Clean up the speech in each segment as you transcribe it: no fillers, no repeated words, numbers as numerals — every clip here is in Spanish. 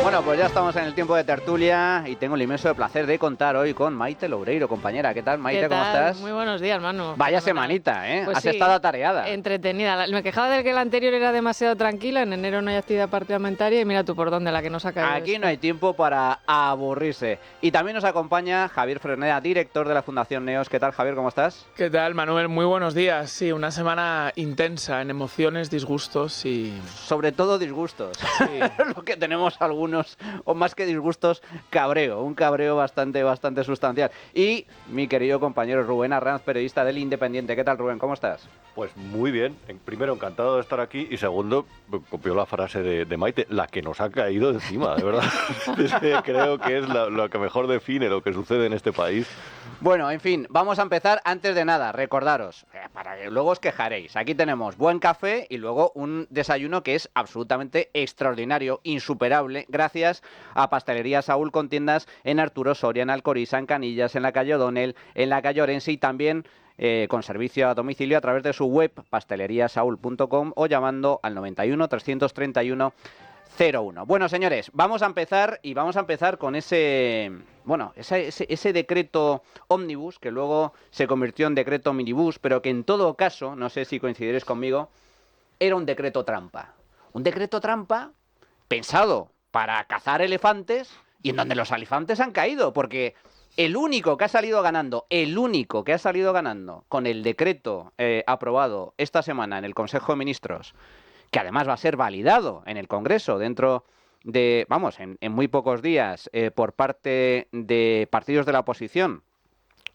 Bueno, pues ya estamos en el tiempo de tertulia y tengo el inmenso placer de contar hoy con Maite Loureiro, compañera. ¿Qué tal, Maite? ¿Qué ¿Cómo tal? estás? Muy buenos días, Manu. Vaya Fenomenal. semanita, ¿eh? Pues Has sí, estado atareada. entretenida. Me quejaba de que la anterior era demasiado tranquila, en enero no hay actividad parlamentaria y mira tú por dónde, la que nos ha caído Aquí esta. no hay tiempo para aburrirse. Y también nos acompaña Javier Fresneda, director de la Fundación Neos. ¿Qué tal, Javier? ¿Cómo estás? ¿Qué tal, Manuel? Muy buenos días. Sí, una semana intensa en emociones, disgustos y... Sobre todo disgustos. Sí. Lo que tenemos algunos, o más que disgustos, cabreo. Un cabreo bastante sustancial. Y mi querido compañero Rubén Arranz, periodista del Independiente. ¿Qué tal, Rubén? ¿Cómo estás? Pues muy bien. Primero, encantado de estar aquí. Y segundo, copió la frase de Maite, la que nos ha caído encima, de verdad. Es que creo que es lo que mejor define lo que sucede en este país. Bueno, en fin, vamos a empezar. Antes de nada, recordaros, para que luego os quejaréis, aquí tenemos buen café y luego un desayuno que es absolutamente extraordinario, insuperable, gracias a Pastelería Saúl, con tiendas en Arturo Soria, en Alcoriza, en Canillas, en la calle O'Donnell, en la calle Orense y también con servicio a domicilio a través de su web pasteleriasaúl.com o llamando al 91 331 01. Bueno, señores, vamos a empezar con ese decreto ómnibus que luego se convirtió en decreto minibús, pero que en todo caso, no sé si coincidiréis conmigo, era un decreto trampa. Un decreto trampa pensado para cazar elefantes y en donde los elefantes han caído, porque el único que ha salido ganando con el decreto aprobado esta semana en el Consejo de Ministros, que además va a ser validado en el Congreso dentro de, en muy pocos días, por parte de partidos de la oposición,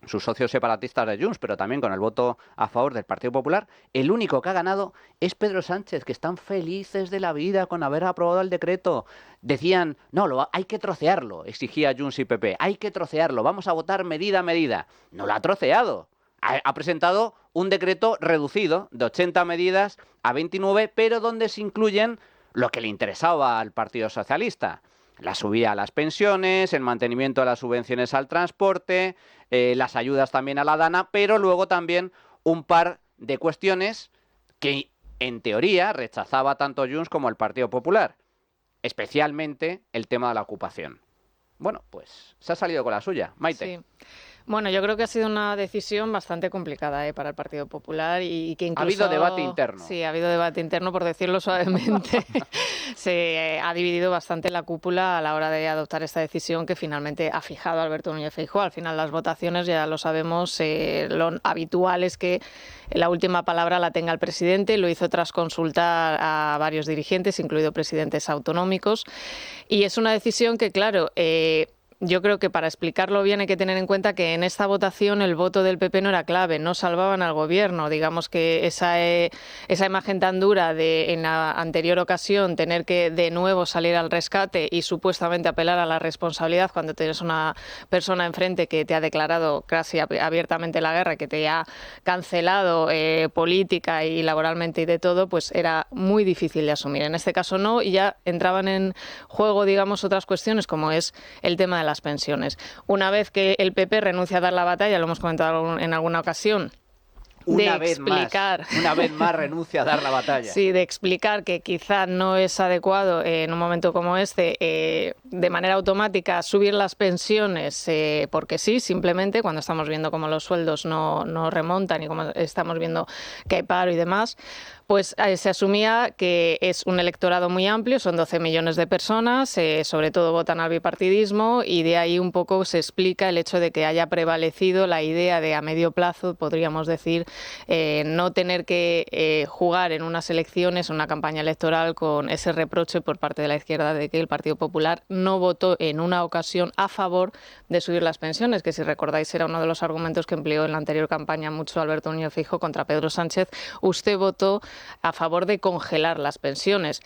sus socios separatistas de Junts, pero también con el voto a favor del Partido Popular, el único que ha ganado es Pedro Sánchez, que están felices de la vida con haber aprobado el decreto. Decían, no, hay que trocearlo, exigía Junts y PP, hay que trocearlo, vamos a votar medida a medida. No lo ha troceado. Ha presentado un decreto reducido de 80 medidas a 29, pero donde se incluyen lo que le interesaba al Partido Socialista. La subida a las pensiones, el mantenimiento de las subvenciones al transporte, las ayudas también a la Dana, pero luego también un par de cuestiones que en teoría rechazaba tanto Junts como el Partido Popular, especialmente el tema de la ocupación. Bueno, pues se ha salido con la suya. Maite. Sí. Bueno, yo creo que ha sido una decisión bastante complicada para el Partido Popular y que incluso... Ha habido debate interno. Sí, ha habido debate interno, por decirlo suavemente. Se ha dividido bastante la cúpula a la hora de adoptar esta decisión que finalmente ha fijado Alberto Núñez Feijóo. Al final las votaciones, ya lo sabemos, lo habitual es que la última palabra la tenga el presidente. Lo hizo tras consultar a varios dirigentes, incluido presidentes autonómicos. Y es una decisión que, claro... yo creo que para explicarlo bien hay que tener en cuenta que en esta votación el voto del PP no era clave, no salvaban al gobierno. Digamos que esa imagen tan dura de en la anterior ocasión tener que de nuevo salir al rescate y supuestamente apelar a la responsabilidad cuando tienes una persona enfrente que te ha declarado casi abiertamente la guerra, que te ha cancelado política y laboralmente y de todo, pues era muy difícil de asumir. En este caso no, y ya entraban en juego, digamos, otras cuestiones como es el tema de las pensiones. Una vez que el PP renuncia a dar la batalla, lo hemos comentado en alguna ocasión, Una vez más renuncia a dar la batalla. Sí, de explicar que quizá no es adecuado en un momento como este de manera automática subir las pensiones porque sí, simplemente cuando estamos viendo cómo los sueldos no remontan y como estamos viendo que hay paro y demás, pues se asumía que es un electorado muy amplio, son 12 millones de personas, sobre todo votan al bipartidismo y de ahí un poco se explica el hecho de que haya prevalecido la idea de a medio plazo, podríamos decir, no tener que jugar en unas elecciones, una campaña electoral con ese reproche por parte de la izquierda de que el Partido Popular no votó en una ocasión a favor de subir las pensiones, que si recordáis era uno de los argumentos que empleó en la anterior campaña mucho Alberto Núñez Feijóo contra Pedro Sánchez. Usted votó a favor de congelar las pensiones.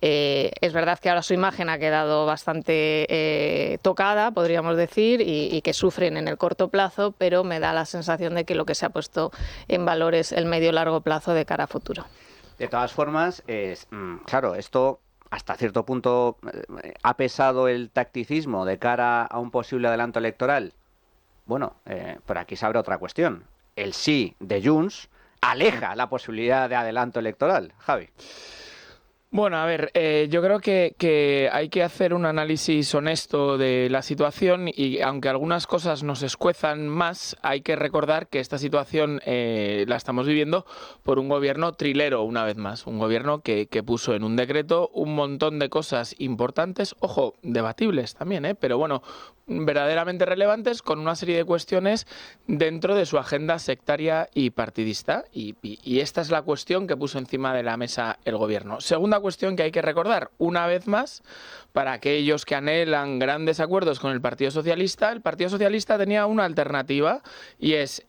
Es verdad que ahora su imagen ha quedado bastante tocada, podríamos decir, y que sufren en el corto plazo, pero me da la sensación de que lo que se ha puesto en valor es el medio-largo plazo de cara a futuro. De todas formas, claro, esto hasta cierto punto ha pesado el tacticismo de cara a un posible adelanto electoral. Bueno, por aquí se abre otra cuestión. El sí de Junts aleja la posibilidad de adelanto electoral. Javi. Bueno, a ver, yo creo que hay que hacer un análisis honesto de la situación y aunque algunas cosas nos escuezan más, hay que recordar que esta situación la estamos viviendo por un gobierno trilero, una vez más, un gobierno que puso en un decreto un montón de cosas importantes, ojo, debatibles también, pero bueno, verdaderamente relevantes, con una serie de cuestiones dentro de su agenda sectaria y partidista. Y esta es la cuestión que puso encima de la mesa el gobierno. Segunda cuestión que hay que recordar, una vez más, para aquellos que anhelan grandes acuerdos con el Partido Socialista tenía una alternativa y es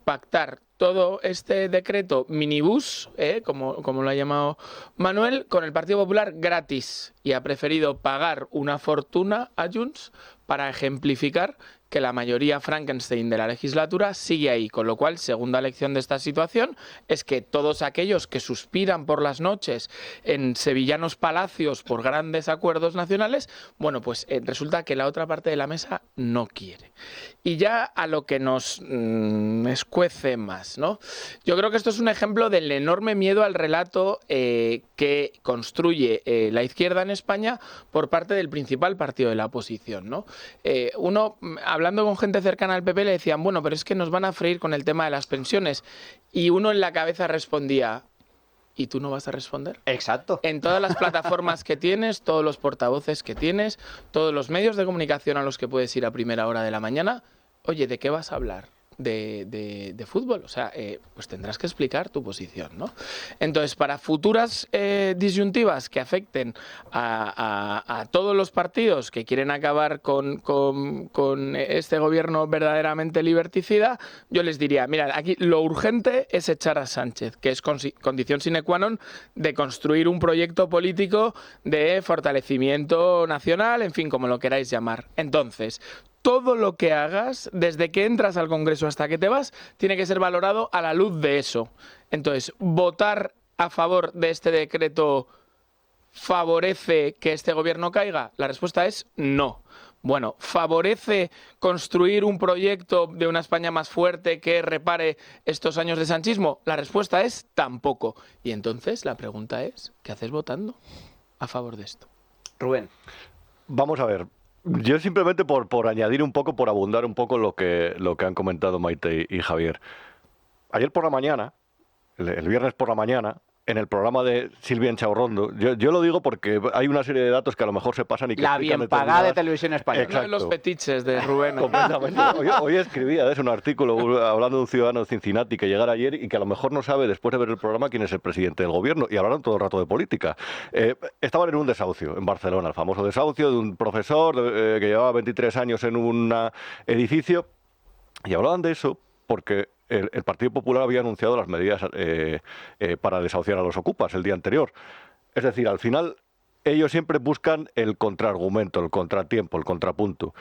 pactar todo este decreto minibús, como lo ha llamado Manuel, con el Partido Popular gratis, y ha preferido pagar una fortuna a Junts para ejemplificar que la mayoría Frankenstein de la legislatura sigue ahí, con lo cual, segunda lección de esta situación, es que todos aquellos que suspiran por las noches en sevillanos palacios por grandes acuerdos nacionales, bueno, pues resulta que la otra parte de la mesa no quiere. Y ya a lo que nos escuece más, ¿no? Yo creo que esto es un ejemplo del enorme miedo al relato que construye la izquierda en España por parte del principal partido de la oposición, ¿no? Hablando con gente cercana al PP le decían, bueno, pero es que nos van a freír con el tema de las pensiones. Y uno en la cabeza respondía, ¿y tú no vas a responder? Exacto. En todas las plataformas que tienes, todos los portavoces que tienes, todos los medios de comunicación a los que puedes ir a primera hora de la mañana, oye, ¿de qué vas a hablar? De fútbol, o sea, pues tendrás que explicar tu posición, ¿no? Entonces, para futuras disyuntivas que afecten a todos los partidos que quieren acabar con este gobierno verdaderamente liberticida, yo les diría, mira, aquí lo urgente es echar a Sánchez, que es condición sine qua non de construir un proyecto político de fortalecimiento nacional, en fin, como lo queráis llamar. Entonces, todo lo que hagas, desde que entras al Congreso hasta que te vas, tiene que ser valorado a la luz de eso. Entonces, ¿votar a favor de este decreto favorece que este gobierno caiga? La respuesta es no. Bueno, ¿favorece construir un proyecto de una España más fuerte que repare estos años de sanchismo? La respuesta es tampoco. Y entonces la pregunta es, ¿qué haces votando a favor de esto? Rubén. Vamos a ver. Yo simplemente por añadir un poco, por abundar un poco lo que han comentado Maite y Javier. Ayer por la mañana, el viernes por la mañana, en el programa de Silvia Enchaurrondo, yo lo digo porque hay una serie de datos que a lo mejor se pasan y que La bien pagada de Televisión Española. Exacto. Los fetiches de Rubén. Completamente. Hoy escribía de eso un artículo hablando de un ciudadano de Cincinnati que llegara ayer y que a lo mejor no sabe después de ver el programa quién es el presidente del gobierno, y hablaron todo el rato de política. Estaban en un desahucio en Barcelona, el famoso desahucio de un profesor que llevaba 23 años en un edificio, y hablaban de eso porque el Partido Popular había anunciado las medidas para desahuciar a los ocupas el día anterior. Es decir, al final ellos siempre buscan el contraargumento, el contratiempo, el contrapunto.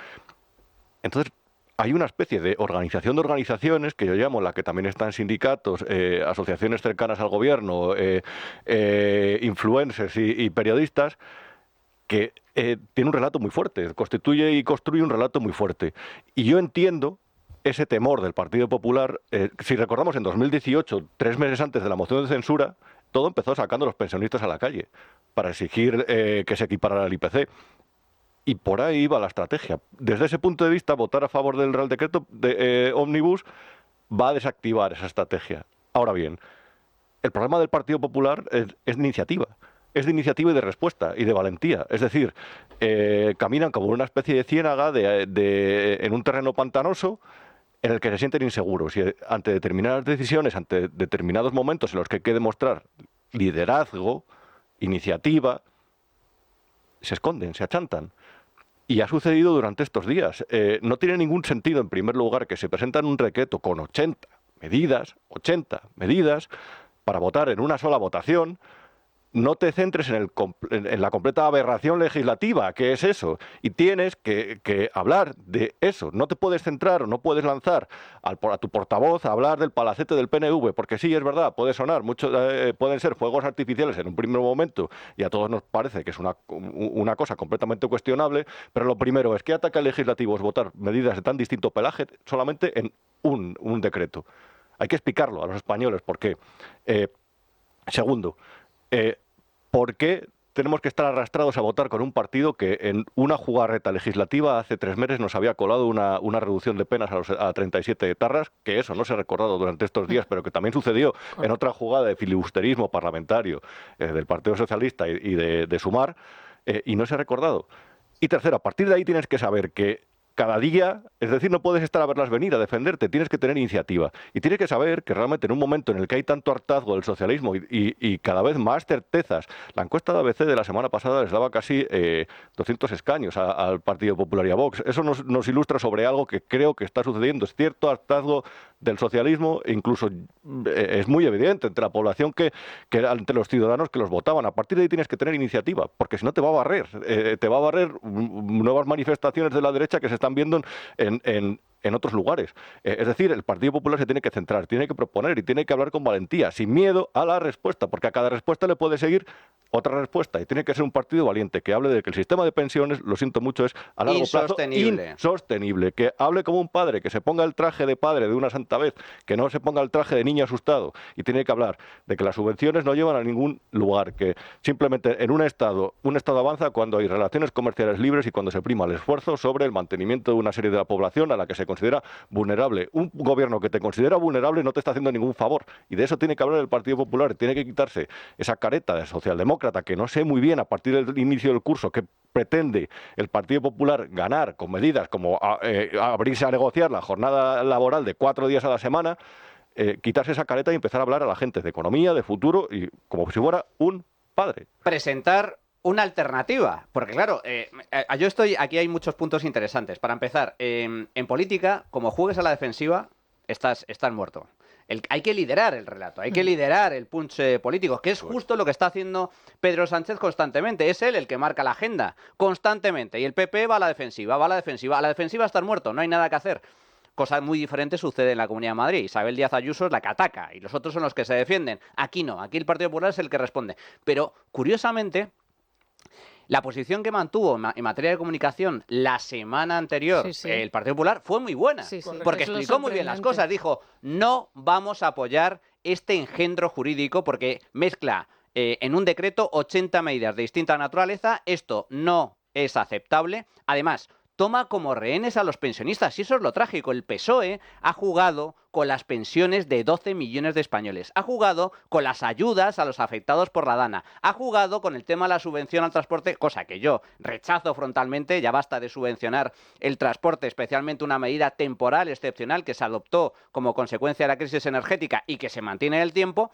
Entonces, hay una especie de organización de organizaciones, que yo llamo, la que también están sindicatos, asociaciones cercanas al gobierno, influencers y periodistas, que tiene un relato muy fuerte, constituye y construye un relato muy fuerte. Y yo entiendo ese temor del Partido Popular. Si recordamos, en 2018, 3 meses antes de la moción de censura, todo empezó sacando a los pensionistas a la calle para exigir que se equiparara al IPC. Y por ahí iba la estrategia. Desde ese punto de vista, votar a favor del Real Decreto de Ómnibus va a desactivar esa estrategia. Ahora bien, el problema del Partido Popular es de iniciativa. Es de iniciativa y de respuesta y de valentía. Es decir, caminan como una especie de ciénaga en un terreno pantanoso en el que se sienten inseguros, y ante determinadas decisiones, ante determinados momentos en los que hay que demostrar liderazgo, iniciativa, se esconden, se achantan. Y ha sucedido durante estos días. No tiene ningún sentido, en primer lugar, que se presentan un decreto con 80 medidas para votar en una sola votación. No te centres en la completa aberración legislativa, que es eso, y tienes que hablar de eso. No te puedes centrar o no puedes lanzar a tu portavoz a hablar del palacete del PNV, porque sí, es verdad, puede sonar, pueden ser fuegos artificiales en un primer momento, y a todos nos parece que es una cosa completamente cuestionable, pero lo primero es, ¿qué ataque legislativo es votar medidas de tan distinto pelaje solamente en un decreto? Hay que explicarlo a los españoles, porque, segundo, ¿por qué tenemos que estar arrastrados a votar con un partido que en una jugarreta legislativa hace 3 meses nos había colado una reducción de penas a 37 etarras, que eso no se ha recordado durante estos días, pero que también sucedió en otra jugada de filibusterismo parlamentario del Partido Socialista y de Sumar, y no se ha recordado? Y tercero, a partir de ahí tienes que saber que cada día, es decir, no puedes estar a verlas venir, a defenderte, tienes que tener iniciativa. Y tienes que saber que realmente en un momento en el que hay tanto hartazgo del socialismo y cada vez más certezas, la encuesta de ABC de la semana pasada les daba casi 200 escaños al Partido Popular y a Vox. Eso nos ilustra sobre algo que creo que está sucediendo. Es cierto hartazgo del socialismo, e incluso es muy evidente entre la población que entre los ciudadanos que los votaban. A partir de ahí tienes que tener iniciativa, porque si no te va a barrer. Te va a barrer nuevas manifestaciones de la derecha que se están viendo en otros lugares. Es decir, el Partido Popular se tiene que centrar, tiene que proponer y tiene que hablar con valentía, sin miedo a la respuesta, porque a cada respuesta le puede seguir otra respuesta, y tiene que ser un partido valiente que hable de que el sistema de pensiones, lo siento mucho, es a largo plazo insostenible, que hable como un padre, que se ponga el traje de padre de una santa vez, que no se ponga el traje de niño asustado, y tiene que hablar de que las subvenciones no llevan a ningún lugar, que simplemente en un Estado avanza cuando hay relaciones comerciales libres y cuando se prima el esfuerzo sobre el mantenimiento de una serie de la población a la que se considera vulnerable. Un gobierno que te considera vulnerable no te está haciendo ningún favor, y de eso tiene que hablar el Partido Popular, tiene que quitarse esa careta de socialdemócrata que no sé muy bien a partir del inicio del curso que pretende el Partido Popular ganar con medidas como abrirse a negociar la jornada laboral de 4 días a la semana, quitarse esa careta y empezar a hablar a la gente de economía, de futuro, y como si fuera un padre. Presentar una alternativa, porque claro, aquí hay muchos puntos interesantes. Para empezar, en política, como juegues a la defensiva, estás muerto. Hay que liderar el relato, hay que liderar el punch político, que es justo lo que está haciendo Pedro Sánchez constantemente. Es él el que marca la agenda constantemente, y el PP va a la defensiva, a la defensiva estar muerto, no hay nada que hacer. Cosa muy diferente sucede en la Comunidad de Madrid. Isabel Díaz Ayuso es la que ataca y los otros son los que se defienden. Aquí no, aquí el Partido Popular es el que responde. Pero, curiosamente, la posición que mantuvo en materia de comunicación la semana anterior el Partido Popular fue muy buena, porque explicó muy bien las cosas. Dijo, no vamos a apoyar este engendro jurídico porque mezcla en un decreto 80 medidas de distinta naturaleza. Esto no es aceptable. Además, toma como rehenes a los pensionistas. Y eso es lo trágico. El PSOE ha jugado con las pensiones de 12 millones de españoles. Ha jugado con las ayudas a los afectados por la DANA. Ha jugado con el tema de la subvención al transporte, cosa que yo rechazo frontalmente. Ya basta de subvencionar el transporte, especialmente una medida temporal, excepcional, que se adoptó como consecuencia de la crisis energética y que se mantiene en el tiempo.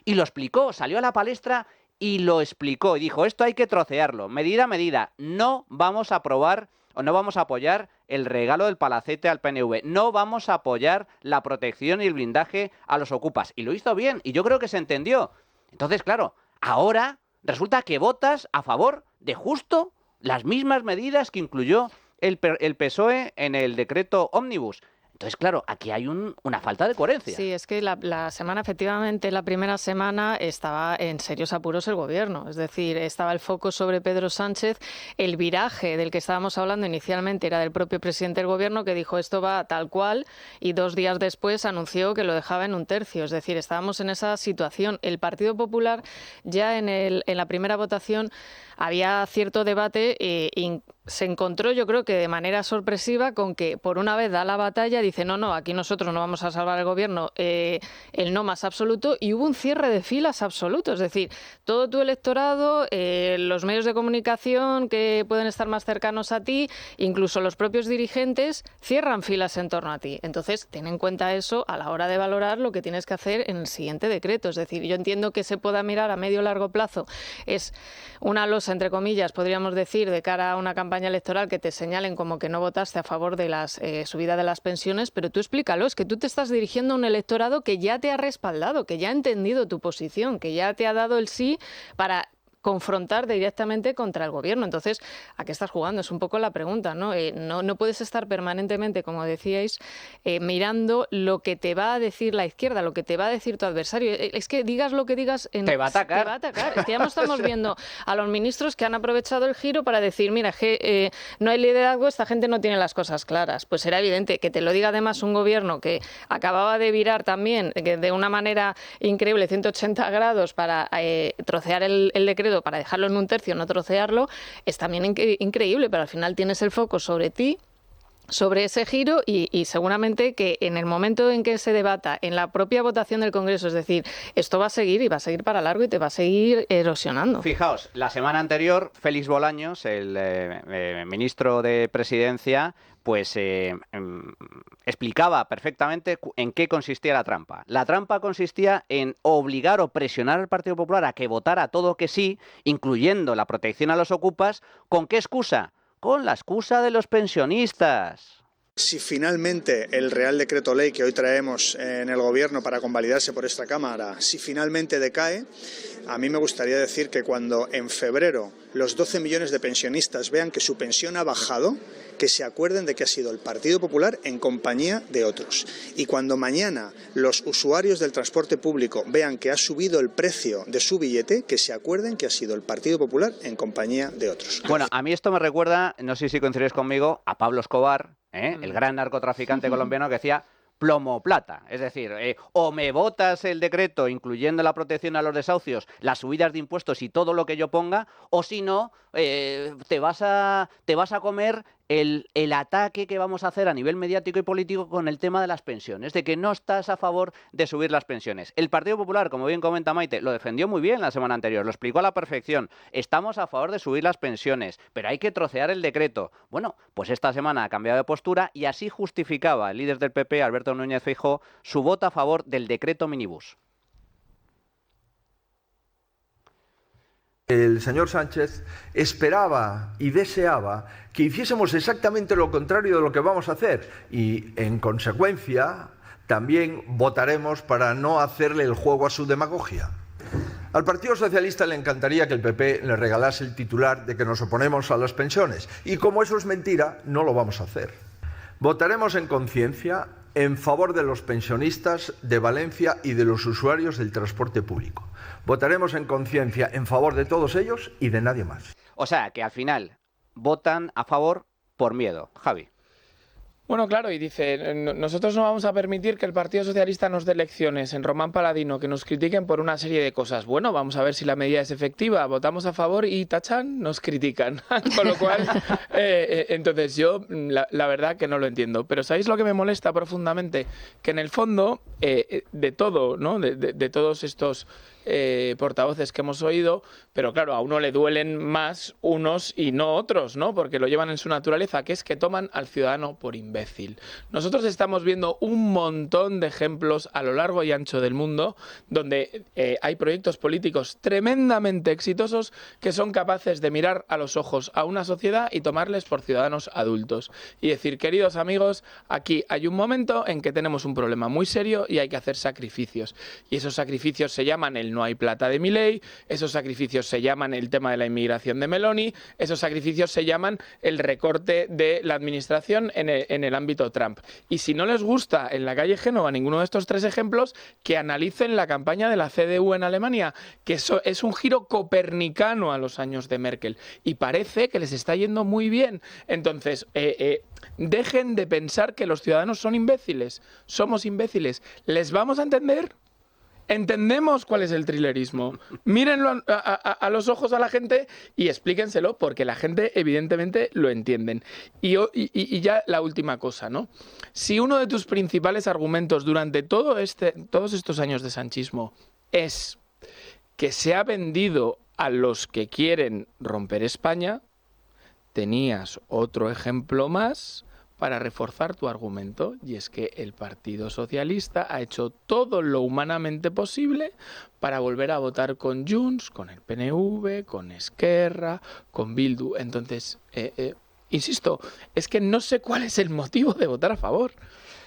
Y lo explicó, salió a la palestra y lo explicó. Y dijo, esto hay que trocearlo, medida a medida. No vamos a aprobar o no vamos a apoyar el regalo del palacete al PNV, no vamos a apoyar la protección y el blindaje a los ocupas. Y lo hizo bien, y yo creo que se entendió. Entonces, claro, ahora resulta que votas a favor de justo las mismas medidas que incluyó el PSOE en el decreto Ómnibus. Entonces, claro, aquí hay una falta de coherencia. Sí, es que la semana, efectivamente, la primera semana estaba en serios apuros el gobierno. Es decir, estaba el foco sobre Pedro Sánchez. El viraje del que estábamos hablando inicialmente era del propio presidente del gobierno, que dijo esto va tal cual, y 2 días después anunció que lo dejaba en 1/3. Es decir, estábamos en esa situación. El Partido Popular ya en la primera votación había cierto debate y se encontró, yo creo que de manera sorpresiva, con que por una vez da la batalla, dice no, aquí nosotros no vamos a salvar el gobierno, el no más absoluto, y hubo un cierre de filas absoluto. Es decir, todo tu electorado, los medios de comunicación que pueden estar más cercanos a ti, incluso los propios dirigentes, cierran filas en torno a ti. Entonces, ten en cuenta eso a la hora de valorar lo que tienes que hacer en el siguiente decreto. Es decir, yo entiendo que se pueda mirar a medio o largo plazo. Es una losa, entre comillas, podríamos decir, de cara a una campaña electoral que te señalen como que no votaste a favor de la subida de las pensiones, pero tú explícalo, es que tú te estás dirigiendo a un electorado que ya te ha respaldado, que ya ha entendido tu posición, que ya te ha dado el sí para confrontar directamente contra el gobierno. Entonces, ¿a qué estás jugando? Es un poco la pregunta, ¿no? No puedes estar permanentemente, como decíais, mirando lo que te va a decir la izquierda, lo que te va a decir tu adversario. Es que digas lo que digas... Te va a atacar. Te va a atacar. Es que ya no estamos viendo a los ministros que han aprovechado el giro para decir, mira, que no hay liderazgo, esta gente no tiene las cosas claras. Pues era evidente que te lo diga además un gobierno que acababa de virar también de una manera increíble 180 grados para trocear el decreto, para dejarlo en un tercio, no trocearlo, es también increíble, pero al final tienes el foco sobre ti, sobre ese giro y seguramente que en el momento en que se debata en la propia votación del Congreso, es decir, esto va a seguir y va a seguir para largo y te va a seguir erosionando. Fijaos, la semana anterior, Félix Bolaños, el ministro de Presidencia, pues explicaba perfectamente en qué consistía la trampa. La trampa consistía en obligar o presionar al Partido Popular a que votara todo que sí, incluyendo la protección a los ocupas. ¿Con qué excusa? Con la excusa de los pensionistas. Si finalmente el Real Decreto Ley que hoy traemos en el Gobierno para convalidarse por esta Cámara, si finalmente decae, a mí me gustaría decir que cuando en febrero los 12 millones de pensionistas vean que su pensión ha bajado, que se acuerden de que ha sido el Partido Popular en compañía de otros. Y cuando mañana los usuarios del transporte público vean que ha subido el precio de su billete, que se acuerden que ha sido el Partido Popular en compañía de otros. Bueno, a mí esto me recuerda, no sé si coincidiréis conmigo, a Pablo Escobar, el gran narcotraficante colombiano que decía plomo o plata. Es decir, o me votas el decreto incluyendo la protección a los desahucios, las subidas de impuestos y todo lo que yo ponga, o si no, te vas a comer el ataque que vamos a hacer a nivel mediático y político con el tema de las pensiones, de que no estás a favor de subir las pensiones. El Partido Popular, como bien comenta Maite, lo defendió muy bien la semana anterior, lo explicó a la perfección. Estamos a favor de subir las pensiones, pero hay que trocear el decreto. Bueno, pues esta semana ha cambiado de postura y así justificaba el líder del PP, Alberto Núñez Feijóo, su voto a favor del decreto minibús. El señor Sánchez esperaba y deseaba que hiciésemos exactamente lo contrario de lo que vamos a hacer y, en consecuencia, también votaremos para no hacerle el juego a su demagogia. Al Partido Socialista le encantaría que el PP le regalase el titular de que nos oponemos a las pensiones y, como eso es mentira, no lo vamos a hacer. Votaremos en conciencia en favor de los pensionistas de Valencia y de los usuarios del transporte público. Votaremos en conciencia en favor de todos ellos y de nadie más. O sea, que al final votan a favor por miedo. Javi. Bueno, claro, y dice, nosotros no vamos a permitir que el Partido Socialista nos dé lecciones en Román Paladino, que nos critiquen por una serie de cosas. Bueno, vamos a ver si la medida es efectiva. Votamos a favor y tachan, nos critican. Con lo cual, entonces yo la verdad que no lo entiendo. Pero ¿sabéis lo que me molesta profundamente? Que en el fondo, de todo, ¿no? De todos estos portavoces que hemos oído, pero claro, a uno le duelen más unos y no otros, ¿no? Porque lo llevan en su naturaleza, que es que toman al ciudadano por imbécil. Nosotros estamos viendo un montón de ejemplos a lo largo y ancho del mundo donde hay proyectos políticos tremendamente exitosos que son capaces de mirar a los ojos a una sociedad y tomarles por ciudadanos adultos y decir, queridos amigos, aquí hay un momento en que tenemos un problema muy serio y hay que hacer sacrificios. Y esos sacrificios se llaman el no hay plata de Milei, esos sacrificios se llaman el tema de la inmigración de Meloni, esos sacrificios se llaman el recorte de la administración en el ámbito Trump. Y si no les gusta en la calle Génova ninguno de estos tres ejemplos, que analicen la campaña de la CDU en Alemania, que eso es un giro copernicano a los años de Merkel. Y parece que les está yendo muy bien. Entonces, dejen de pensar que los ciudadanos son imbéciles. Somos imbéciles. ¿Les vamos a entender? Entendemos cuál es el trilerismo. Mírenlo a los ojos a la gente y explíquenselo, porque la gente evidentemente lo entienden. Y ya la última cosa, ¿no? Si uno de tus principales argumentos durante todos estos años de sanchismo es que se ha vendido a los que quieren romper España, tenías otro ejemplo más para reforzar tu argumento, y es que el Partido Socialista ha hecho todo lo humanamente posible para volver a votar con Junts, con el PNV, con Esquerra, con Bildu. Entonces, insisto, es que no sé cuál es el motivo de votar a favor.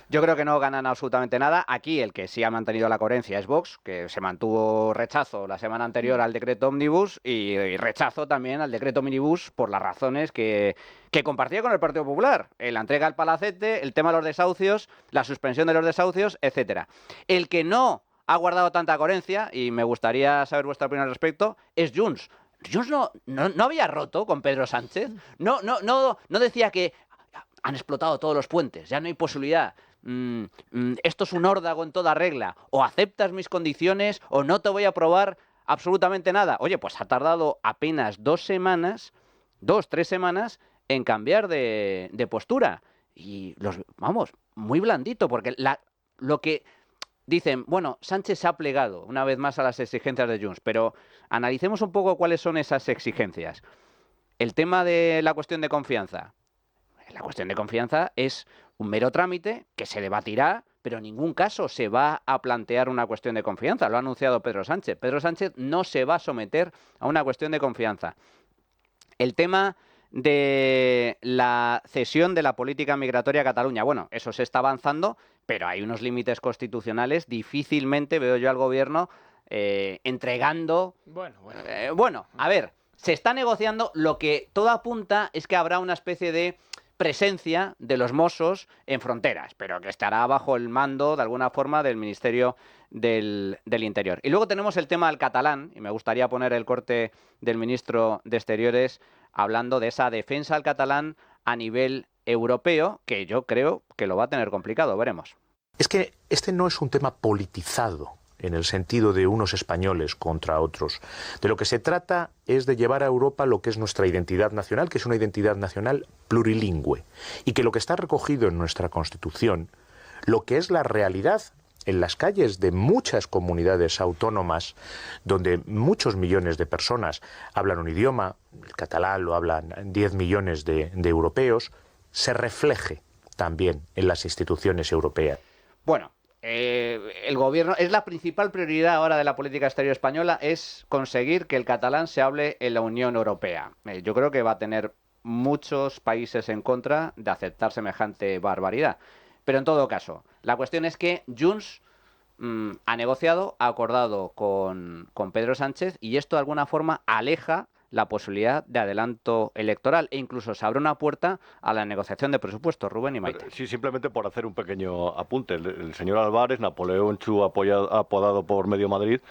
Yo creo que no ganan absolutamente nada. Aquí el que sí ha mantenido la coherencia es Vox, que se mantuvo rechazo la semana anterior al decreto Omnibus y rechazo también al decreto Minibus por las razones que compartía con el Partido Popular. La entrega al Palacete, el tema de los desahucios, la suspensión de los desahucios, etcétera. El que no ha guardado tanta coherencia, y me gustaría saber vuestra opinión al respecto, es Junts. Junts no había roto con Pedro Sánchez. No decía que han explotado todos los puentes, ya no hay posibilidad. Esto es un órdago en toda regla. O aceptas mis condiciones o no te voy a aprobar absolutamente nada. Oye, pues ha tardado apenas 2 semanas, 3 semanas, en cambiar de postura. Y vamos, muy blandito, porque lo que dicen, bueno, Sánchez se ha plegado una vez más a las exigencias de Junts, pero analicemos un poco cuáles son esas exigencias. El tema de la cuestión de confianza. La cuestión de confianza es un mero trámite que se debatirá, pero en ningún caso se va a plantear una cuestión de confianza. Lo ha anunciado Pedro Sánchez. Pedro Sánchez no se va a someter a una cuestión de confianza. El tema de la cesión de la política migratoria a Cataluña. Bueno, eso se está avanzando, pero hay unos límites constitucionales. Difícilmente veo yo al gobierno entregando... Bueno, a ver, se está negociando. Lo que todo apunta es que habrá una especie de presencia de los Mossos en fronteras, pero que estará bajo el mando, de alguna forma, del Ministerio del Interior. Y luego tenemos el tema del catalán, y me gustaría poner el corte del ministro de Exteriores hablando de esa defensa al catalán a nivel europeo, que yo creo que lo va a tener complicado, veremos. Es que este no es un tema politizado, en el sentido de unos españoles contra otros. De lo que se trata es de llevar a Europa lo que es nuestra identidad nacional, que es una identidad nacional plurilingüe, y que lo que está recogido en nuestra Constitución, lo que es la realidad en las calles de muchas comunidades autónomas, donde muchos millones de personas hablan un idioma, el catalán lo hablan 10 millones de europeos, se refleje también en las instituciones europeas. Bueno, el gobierno, es la principal prioridad ahora de la política exterior española, es conseguir que el catalán se hable en la Unión Europea. Yo creo que va a tener muchos países en contra de aceptar semejante barbaridad. Pero en todo caso, la cuestión es que Junts ha negociado, ha acordado con Pedro Sánchez, y esto de alguna forma aleja la posibilidad de adelanto electoral e incluso se abre una puerta a la negociación de presupuestos. Rubén y Maite. Sí, simplemente por hacer un pequeño apunte. El señor Álvarez, Napoleón Chu apodado por Medio Madrid,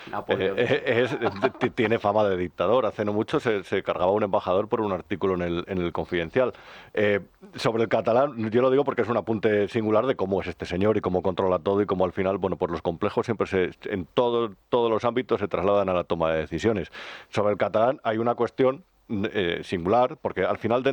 tiene fama de dictador. Hace no mucho se cargaba un embajador por un artículo en el Confidencial. Sobre el catalán, yo lo digo porque es un apunte singular de cómo es este señor y cómo controla todo y cómo al final, bueno, pues los complejos siempre en todos los ámbitos se trasladan a la toma de decisiones. Sobre el catalán hay una cuestión singular, porque al final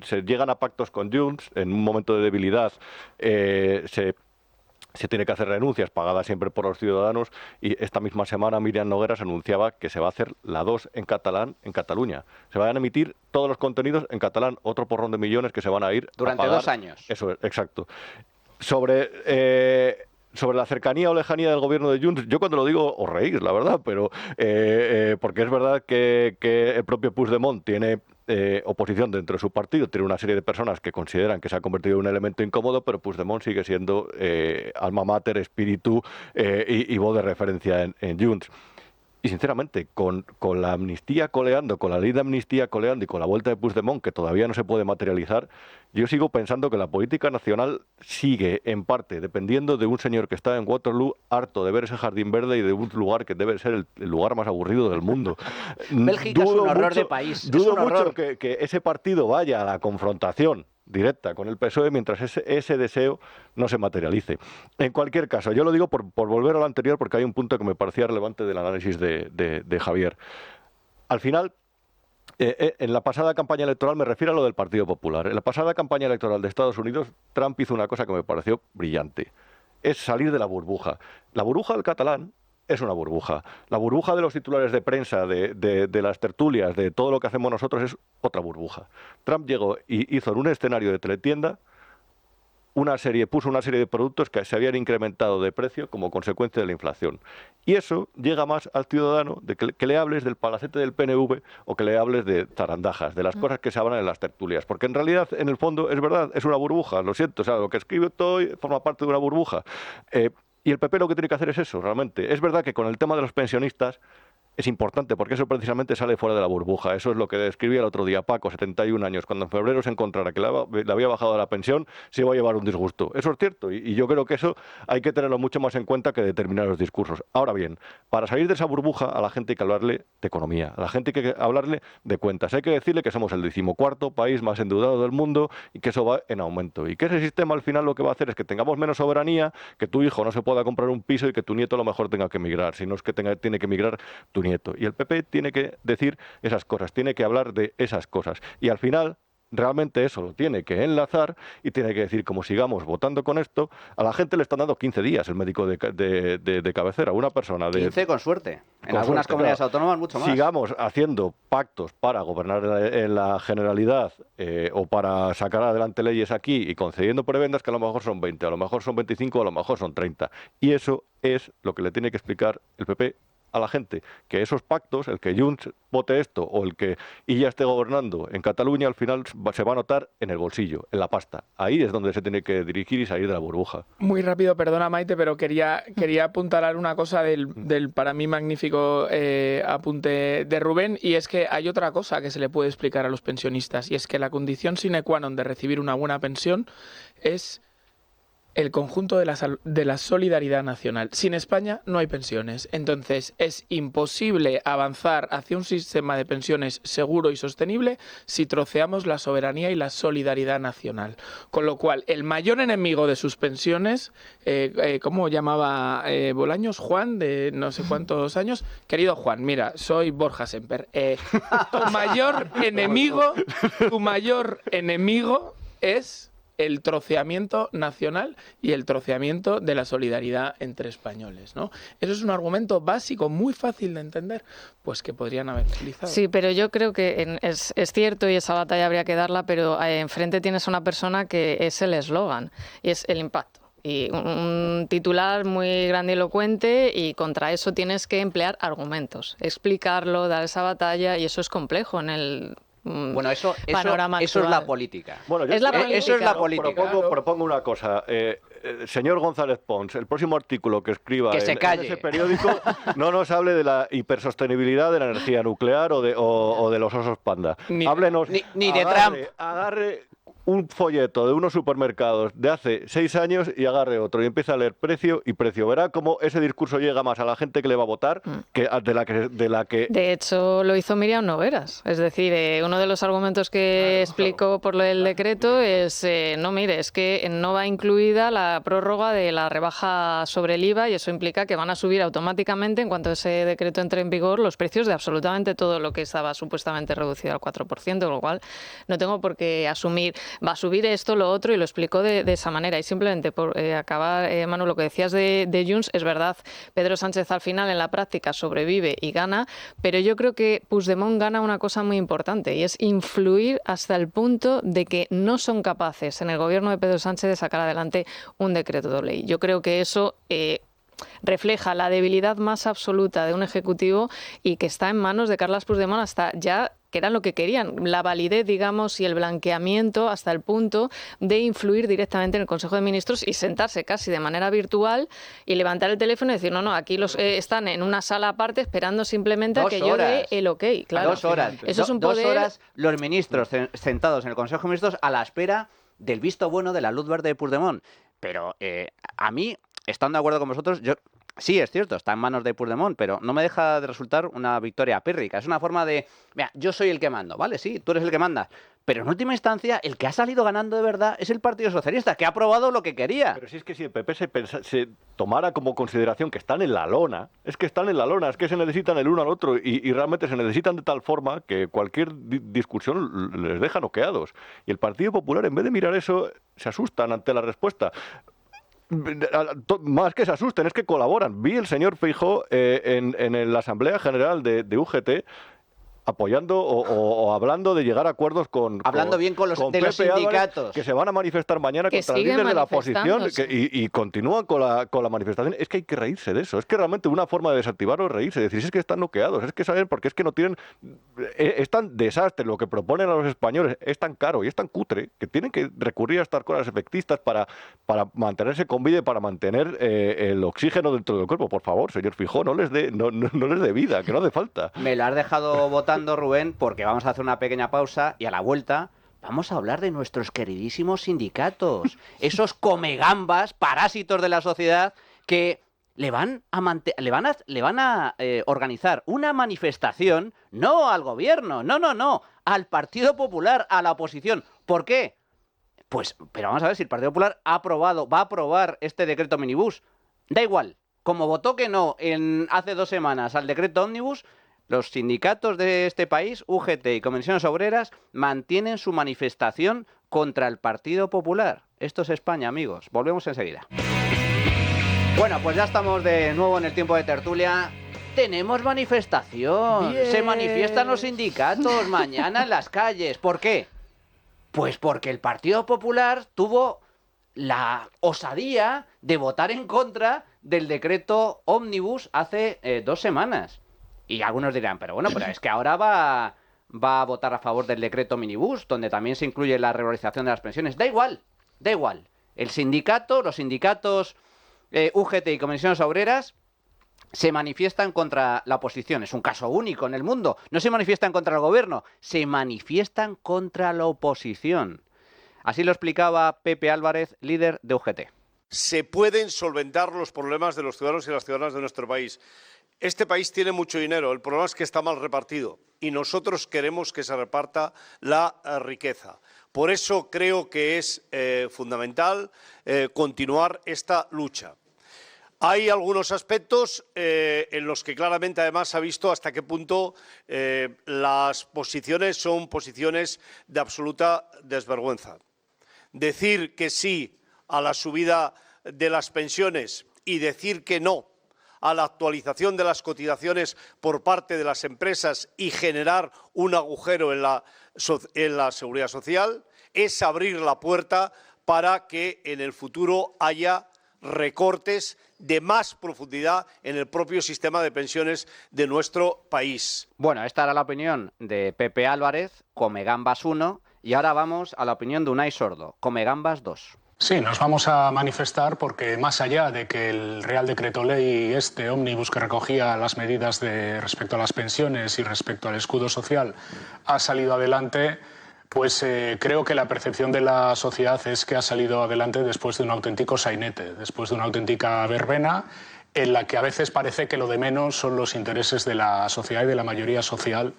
se llegan a pactos con Junts, en un momento de debilidad se tiene que hacer renuncias pagadas siempre por los ciudadanos, y esta misma semana Míriam Nogueras anunciaba que se va a hacer la 2 en catalán en Cataluña. Se van a emitir todos los contenidos en catalán, otro porrón de millones que se van a ir durante a pagar. 2 años. Eso es, exacto. Sobre la cercanía o lejanía del gobierno de Junts, yo cuando lo digo os reís, la verdad, pero porque es verdad que el propio Puigdemont tiene oposición dentro de su partido, tiene una serie de personas que consideran que se ha convertido en un elemento incómodo, pero Puigdemont sigue siendo alma mater, espíritu y voz de referencia en Junts. Y sinceramente, con la amnistía coleando, con la ley de amnistía coleando y con la vuelta de Puigdemont, que todavía no se puede materializar, yo sigo pensando que la política nacional sigue, en parte, dependiendo de un señor que está en Waterloo, harto de ver ese jardín verde y de un lugar que debe ser el lugar más aburrido del mundo. Bélgica es un horror de país. Dudo mucho que ese partido vaya a la confrontación directa con el PSOE mientras ese deseo no se materialice. En cualquier caso, yo lo digo por volver a lo anterior, porque hay un punto que me parecía relevante del análisis de Javier. Al final, en la pasada campaña electoral, me refiero a lo del Partido Popular, en la pasada campaña electoral de Estados Unidos, Trump hizo una cosa que me pareció brillante, es salir de la burbuja. La burbuja del catalán es una burbuja. La burbuja de los titulares de prensa, de las tertulias, de todo lo que hacemos nosotros es otra burbuja. Trump llegó y hizo en un escenario de teletienda puso una serie de productos que se habían incrementado de precio como consecuencia de la inflación. Y eso llega más al ciudadano de que le hables del palacete del PNV o que le hables de zarandajas, de las cosas que se hablan en las tertulias. Porque en realidad, en el fondo, es verdad, es una burbuja, lo siento, o sea, lo que escribe todo forma parte de una burbuja. Y el PP lo que tiene que hacer es eso, realmente. Es verdad que con el tema de los pensionistas es importante, porque eso precisamente sale fuera de la burbuja. Eso es lo que describía el otro día Paco, 71 años, cuando en febrero se encontrara que le había bajado la pensión, se iba a llevar un disgusto. Eso es cierto, y yo creo que eso hay que tenerlo mucho más en cuenta que determinados discursos. Ahora bien, para salir de esa burbuja, a la gente hay que hablarle de economía, a la gente hay que hablarle de cuentas. Hay que decirle que somos el 14º país más endeudado del mundo y que eso va en aumento. Y que ese sistema al final lo que va a hacer es que tengamos menos soberanía, que tu hijo no se pueda comprar un piso y que tu nieto a lo mejor tenga que emigrar, si no es que tiene que emigrar tu nieto. Y el PP tiene que decir esas cosas, tiene que hablar de esas cosas. Y al final, realmente eso lo tiene que enlazar y tiene que decir, como sigamos votando con esto, a la gente le están dando 15 días el médico de cabecera, una persona de... 15 con suerte. En algunas comunidades autónomas mucho más. Sigamos haciendo pactos para gobernar en la generalidad o para sacar adelante leyes aquí y concediendo prebendas que a lo mejor son 20, a lo mejor son 25, a lo mejor son 30. Y eso es lo que le tiene que explicar el PP a la gente, que esos pactos, el que Junts vote esto o el que Illa esté gobernando en Cataluña, al final se va a notar en el bolsillo, en la pasta. Ahí es donde se tiene que dirigir y salir de la burbuja. Muy rápido, perdona Maite, pero quería apuntalar una cosa del para mí magnífico apunte de Rubén, y es que hay otra cosa que se le puede explicar a los pensionistas, y es que la condición sine qua non de recibir una buena pensión es el conjunto de la solidaridad nacional. Sin España no hay pensiones. Entonces es imposible avanzar hacia un sistema de pensiones seguro y sostenible si troceamos la soberanía y la solidaridad nacional. Con lo cual, el mayor enemigo de sus pensiones, ¿cómo llamaba Bolaños? Juan, de no sé cuántos años. Querido Juan, mira, soy Borja Semper. Tu mayor enemigo es el troceamiento nacional y el troceamiento de la solidaridad entre españoles, ¿no? Eso es un argumento básico, muy fácil de entender, pues que podrían haber utilizado. Sí, pero yo creo que es cierto y esa batalla habría que darla, pero enfrente tienes a una persona que es el eslogan y es el impacto. Y un titular muy grandilocuente y contra eso tienes que emplear argumentos, explicarlo, dar esa batalla y eso es complejo en el... Bueno, eso es la política. Bueno, eso es la política. Propongo una cosa. Señor González Pons, el próximo artículo que escriba en ese periódico no nos hable de la hipersostenibilidad de la energía nuclear o de los osos panda. Háblenos. Ni de Trump. Agarre un folleto de unos supermercados de hace 6 años y agarre otro y empieza a leer precio y precio. Verá cómo ese discurso llega más a la gente que le va a votar que de la que... De hecho, lo hizo Míriam Nogueras. Es decir, uno de los argumentos que explicó por el decreto es, no, mire, es que no va incluida la prórroga de la rebaja sobre el IVA y eso implica que van a subir automáticamente, en cuanto ese decreto entre en vigor, los precios de absolutamente todo lo que estaba supuestamente reducido al 4%, con lo cual no tengo por qué asumir... Va a subir esto, lo otro, y lo explicó de esa manera. Y simplemente por acabar, Manu, lo que decías de Junts, es verdad, Pedro Sánchez al final en la práctica sobrevive y gana, pero yo creo que Puigdemont gana una cosa muy importante y es influir hasta el punto de que no son capaces en el gobierno de Pedro Sánchez de sacar adelante un decreto de ley. Yo creo que eso... refleja la debilidad más absoluta de un ejecutivo y que está en manos de Carles Puigdemont hasta ya que eran lo que querían, la validez, digamos, y el blanqueamiento hasta el punto de influir directamente en el Consejo de Ministros y sentarse casi de manera virtual y levantar el teléfono y decir, no, aquí están en una sala aparte esperando simplemente a que yo dé el ok. Claro. 2 horas. Eso es un poder... 2 horas los ministros sentados en el Consejo de Ministros a la espera del visto bueno de la luz verde de Puigdemont. Pero a mí, estando de acuerdo con vosotros, sí, es cierto, está en manos de Puigdemont, pero no me deja de resultar una victoria pírrica. Es una forma de, mira, yo soy el que mando, ¿vale? Sí, tú eres el que manda. Pero en última instancia, el que ha salido ganando de verdad es el Partido Socialista, que ha aprobado lo que quería. Pero si es que si el PP se tomara como consideración que están en la lona, es que se necesitan el uno al otro y realmente se necesitan de tal forma que cualquier discusión les deja noqueados. Y el Partido Popular, en vez de mirar eso, se asustan ante la respuesta. Más que se asusten, es que colaboran. Vi el señor Feijóo en la Asamblea General de UGT apoyando o hablando de llegar a acuerdos hablando bien con los Pepe Álvarez, sindicatos, que se van a manifestar mañana que contra el líder de la oposición y continúan con la manifestación. Es que hay que reírse de eso. Es que realmente una forma de desactivarlo es reírse, decir, es que están noqueados, es que saben, porque es que no tienen, es tan desastre lo que proponen a los españoles, es tan caro y es tan cutre que tienen que recurrir a estas cosas efectistas para mantenerse con vida y para mantener el oxígeno dentro del cuerpo. Por favor, señor Feijóo, no les dé vida, que no hace falta. Me lo has dejado votando, Rubén, porque vamos a hacer una pequeña pausa y a la vuelta vamos a hablar de nuestros queridísimos sindicatos, esos comegambas, parásitos de la sociedad que le van a organizar una manifestación no al gobierno, no, al Partido Popular, a la oposición. ¿Por qué? Pues, pero vamos a ver si el Partido Popular va a aprobar este decreto minibús. Da igual, como votó que no hace 2 semanas al decreto ómnibus, los sindicatos de este país, UGT y Comisiones Obreras, mantienen su manifestación contra el Partido Popular. Esto es España, amigos. Volvemos enseguida. Bueno, pues ya estamos de nuevo en el tiempo de tertulia. Tenemos manifestación. Bien. Se manifiestan los sindicatos mañana en las calles. ¿Por qué? Pues porque el Partido Popular tuvo la osadía de votar en contra del decreto ómnibus hace 2 semanas. Y algunos dirán, pero es que ahora va a votar a favor del decreto minibús, donde también se incluye la revalorización de las pensiones. Da igual. Los sindicatos UGT y Comisiones Obreras se manifiestan contra la oposición. Es un caso único en el mundo. No se manifiestan contra el gobierno, se manifiestan contra la oposición. Así lo explicaba Pepe Álvarez, líder de UGT. Se pueden solventar los problemas de los ciudadanos y las ciudadanas de nuestro país. Este país tiene mucho dinero, el problema es que está mal repartido y nosotros queremos que se reparta la riqueza. Por eso creo que es fundamental continuar esta lucha. Hay algunos aspectos en los que claramente además se ha visto hasta qué punto las posiciones son posiciones de absoluta desvergüenza. Decir que sí a la subida de las pensiones y decir que no a la actualización de las cotizaciones por parte de las empresas y generar un agujero en la seguridad social es abrir la puerta para que en el futuro haya recortes de más profundidad en el propio sistema de pensiones de nuestro país. Bueno, esta era la opinión de Pepe Álvarez, Comegambas 1, y ahora vamos a la opinión de Unai Sordo, Comegambas 2. Sí, nos vamos a manifestar porque más allá de que el Real Decreto Ley ómnibus que recogía las medidas respecto a las pensiones y respecto al escudo social ha salido adelante, pues creo que la percepción de la sociedad es que ha salido adelante después de un auténtico sainete, después de una auténtica verbena en la que a veces parece que lo de menos son los intereses de la sociedad y de la mayoría social.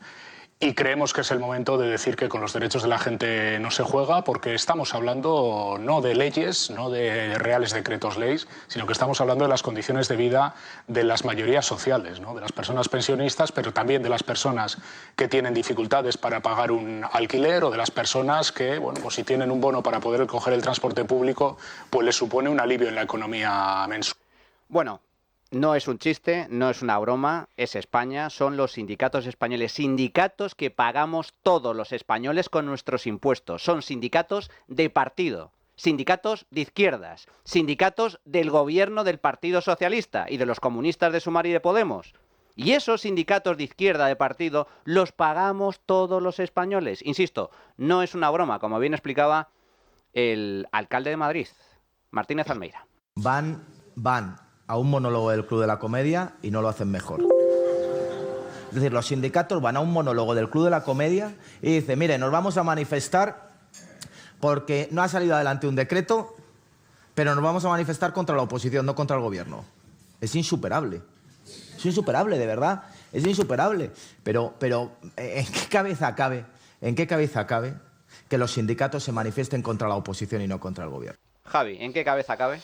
Y creemos que es el momento de decir que con los derechos de la gente no se juega, porque estamos hablando no de leyes, no de reales decretos leyes, sino que estamos hablando de las condiciones de vida de las mayorías sociales, ¿no? De las personas pensionistas, pero también de las personas que tienen dificultades para pagar un alquiler o de las personas que, pues si tienen un bono para poder coger el transporte público, pues les supone un alivio en la economía mensual. Bueno, no es un chiste, no es una broma, es España, son los sindicatos españoles, sindicatos que pagamos todos los españoles con nuestros impuestos, son sindicatos de partido, sindicatos de izquierdas, sindicatos del gobierno del Partido Socialista y de los comunistas de Sumar y de Podemos. Y esos sindicatos de izquierda de partido los pagamos todos los españoles. Insisto, no es una broma, como bien explicaba el alcalde de Madrid, Martínez Almeida. Van a un monólogo del Club de la Comedia y no lo hacen mejor. Es decir, los sindicatos van a un monólogo del Club de la Comedia y dicen, mire, nos vamos a manifestar porque no ha salido adelante un decreto, pero nos vamos a manifestar contra la oposición, no contra el gobierno. Es insuperable. Es insuperable, de verdad. Es insuperable. Pero ¿en qué cabeza cabe que los sindicatos se manifiesten contra la oposición y no contra el gobierno? Javi, ¿en qué cabeza cabe?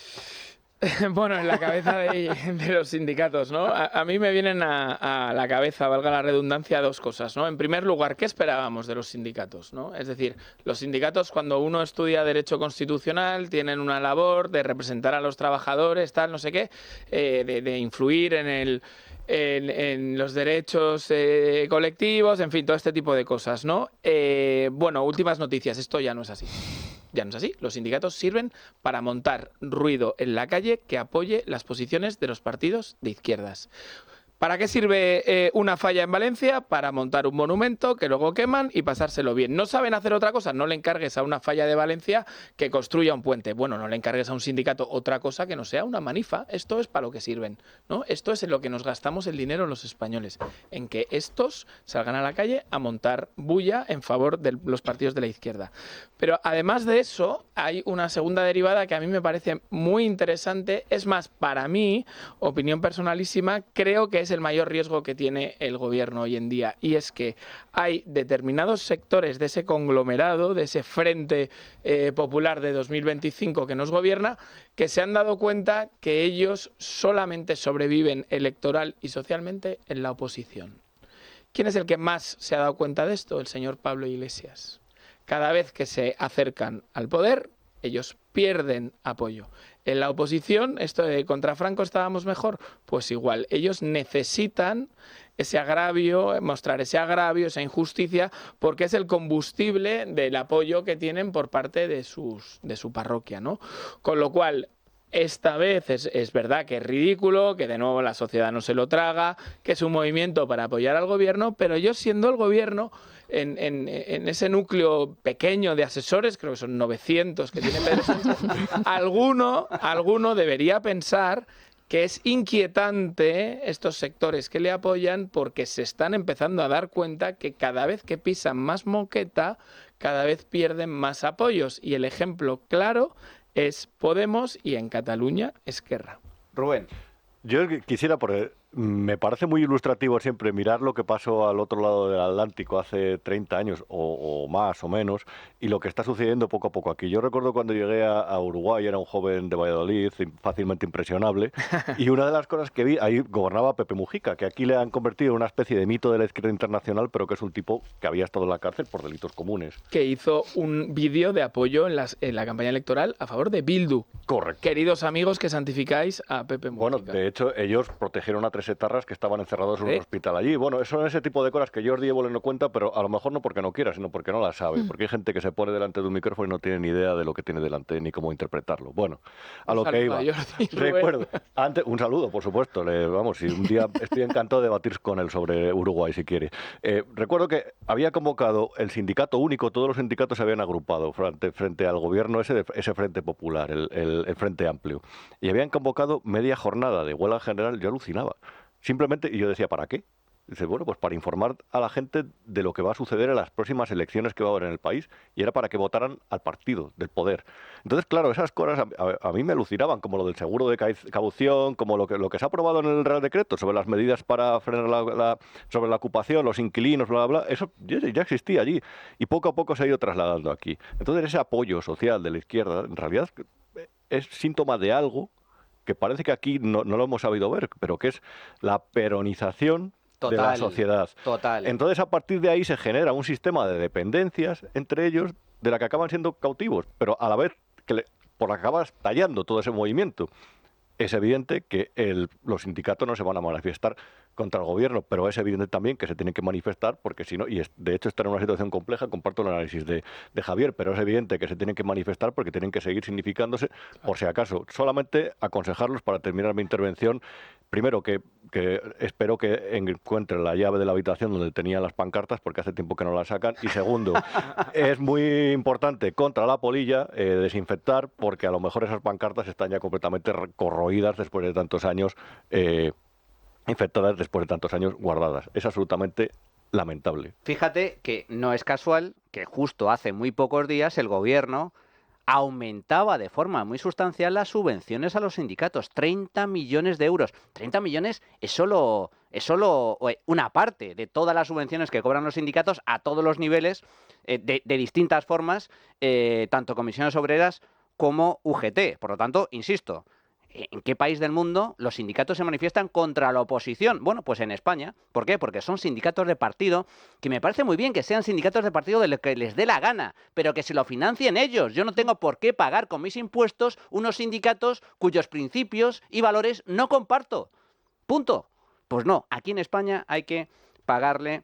Bueno, en la cabeza de los sindicatos, ¿no? A mí me vienen a la cabeza, valga la redundancia, 2 cosas, ¿no? En primer lugar, ¿qué esperábamos de los sindicatos, ¿no? Es decir, los sindicatos, cuando uno estudia Derecho Constitucional, tienen una labor de representar a los trabajadores, tal, no sé qué, de influir en en los derechos colectivos, en fin, todo este tipo de cosas, ¿no? Bueno, últimas noticias, esto ya no es así. Ya no es así. Los sindicatos sirven para montar ruido en la calle que apoye las posiciones de los partidos de izquierdas. ¿Para qué sirve una falla en Valencia? Para montar un monumento que luego queman y pasárselo bien. ¿No saben hacer otra cosa? No le encargues a una falla de Valencia que construya un puente. Bueno, no le encargues a un sindicato otra cosa que no sea una manifa. Esto es para lo que sirven, ¿no? Esto es en lo que nos gastamos el dinero los españoles, en que estos salgan a la calle a montar bulla en favor de los partidos de la izquierda. Pero además de eso, hay una segunda derivada que a mí me parece muy interesante. Es más, para mí, opinión personalísima, creo que es el mayor riesgo que tiene el gobierno hoy en día, y es que hay determinados sectores de ese conglomerado, de ese Frente Popular de 2025 que nos gobierna, que se han dado cuenta que ellos solamente sobreviven electoral y socialmente en la oposición. ¿Quién es el que más se ha dado cuenta de esto? El señor Pablo Iglesias. Cada vez que se acercan al poder, ellos pierden apoyo. En la oposición, esto de contra Franco estábamos mejor, pues igual. Ellos necesitan ese agravio, mostrar ese agravio, esa injusticia, porque es el combustible del apoyo que tienen por parte de su parroquia, ¿no? Con lo cual, esta vez es verdad que es ridículo, que de nuevo la sociedad no se lo traga, que es un movimiento para apoyar al gobierno, pero yo siendo el gobierno, en ese núcleo pequeño de asesores, creo que son 900 que tiene Pedro Sánchez, alguno debería pensar que es inquietante estos sectores que le apoyan, porque se están empezando a dar cuenta que cada vez que pisan más moqueta, cada vez pierden más apoyos. Y el ejemplo claro es Podemos y en Cataluña Esquerra. Rubén. Yo quisiera, porque me parece muy ilustrativo siempre mirar lo que pasó al otro lado del Atlántico hace 30 años o más o menos, y lo que está sucediendo poco a poco aquí. Yo recuerdo cuando llegué a Uruguay, era un joven de Valladolid, fácilmente impresionable, y una de las cosas que vi, ahí gobernaba Pepe Mujica, que aquí le han convertido en una especie de mito de la izquierda internacional, pero que es un tipo que había estado en la cárcel por delitos comunes. Que hizo un vídeo de apoyo en la campaña electoral a favor de Bildu. Correcto. Queridos amigos que santificáis a Pepe Mujica. Bueno, de hecho, ellos protegieron a 3 etarras que estaban encerrados en un hospital allí. Bueno, eso es ese tipo de cosas que Jordi Évole no cuenta, pero a lo mejor no porque no quiera, sino porque no las sabe. Porque hay gente que se pone delante de un micrófono y no tiene ni idea de lo que tiene delante ni cómo interpretarlo. Bueno, a lo que iba. Recuerdo, antes, un saludo, por supuesto. Vamos, si un día estoy encantado de debatir con él sobre Uruguay, si quiere. Recuerdo que había convocado el sindicato único, todos los sindicatos se habían agrupado frente al gobierno ese Frente Popular, el Frente Amplio. Y habían convocado media jornada de huelga general. Yo alucinaba. Simplemente, y yo decía, ¿para qué? Dice, bueno, pues para informar a la gente de lo que va a suceder en las próximas elecciones que va a haber en el país, y era para que votaran al partido del poder. Entonces, claro, esas cosas a mí me alucinaban, como lo del seguro de caución, como lo que se ha aprobado en el Real Decreto sobre las medidas para frenar sobre la ocupación, los inquilinos, bla, bla, bla. Eso ya existía allí, y poco a poco se ha ido trasladando aquí. Entonces, ese apoyo social de la izquierda, en realidad, es síntoma de algo que parece que aquí no lo hemos sabido ver, pero que es la peronización de la sociedad. Total. Entonces, a partir de ahí se genera un sistema de dependencias entre ellos de la que acaban siendo cautivos, pero a la vez por la que acaba estallando todo ese movimiento. Es evidente que los sindicatos no se van a manifestar contra el gobierno, pero es evidente también que se tienen que manifestar, porque si no, y de hecho están en una situación compleja, comparto el análisis de Javier, pero es evidente que se tienen que manifestar porque tienen que seguir significándose, por si acaso. Solamente aconsejarlos, para terminar mi intervención, primero que espero que encuentren la llave de la habitación donde tenían las pancartas, porque hace tiempo que no la sacan, y segundo, es muy importante contra la polilla desinfectar, porque a lo mejor esas pancartas están ya completamente corroídas después de tantos años, infectadas después de tantos años guardadas. Es absolutamente lamentable. Fíjate que no es casual que justo hace muy pocos días el gobierno aumentaba de forma muy sustancial las subvenciones a los sindicatos. 30 millones de euros. 30 millones es solo una parte de todas las subvenciones que cobran los sindicatos a todos los niveles, de distintas formas, tanto comisiones obreras como UGT. Por lo tanto, insisto, ¿en qué país del mundo los sindicatos se manifiestan contra la oposición? Bueno, pues en España. ¿Por qué? Porque son sindicatos de partido, que me parece muy bien que sean sindicatos de partido de lo que les dé la gana, pero que se lo financien ellos. Yo no tengo por qué pagar con mis impuestos unos sindicatos cuyos principios y valores no comparto. Punto. Pues no, aquí en España hay que pagarle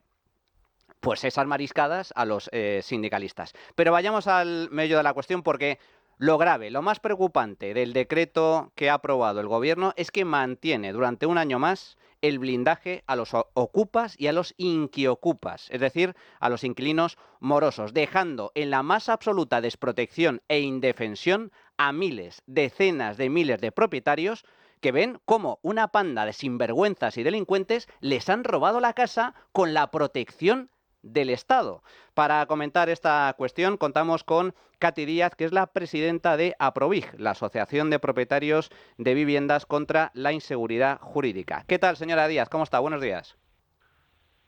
pues esas mariscadas a los sindicalistas. Pero vayamos al meollo de la cuestión, porque lo grave, lo más preocupante del decreto que ha aprobado el Gobierno es que mantiene durante un año más el blindaje a los ocupas y a los inquiocupas, es decir, a los inquilinos morosos, dejando en la más absoluta desprotección e indefensión a miles, decenas de miles de propietarios que ven cómo una panda de sinvergüenzas y delincuentes les han robado la casa con la protección del Estado. Para comentar esta cuestión contamos con Katy Díaz, que es la presidenta de APROVIG, la Asociación de Propietarios de Viviendas contra la Inseguridad Jurídica. ¿Qué tal, señora Díaz? ¿Cómo está? Buenos días.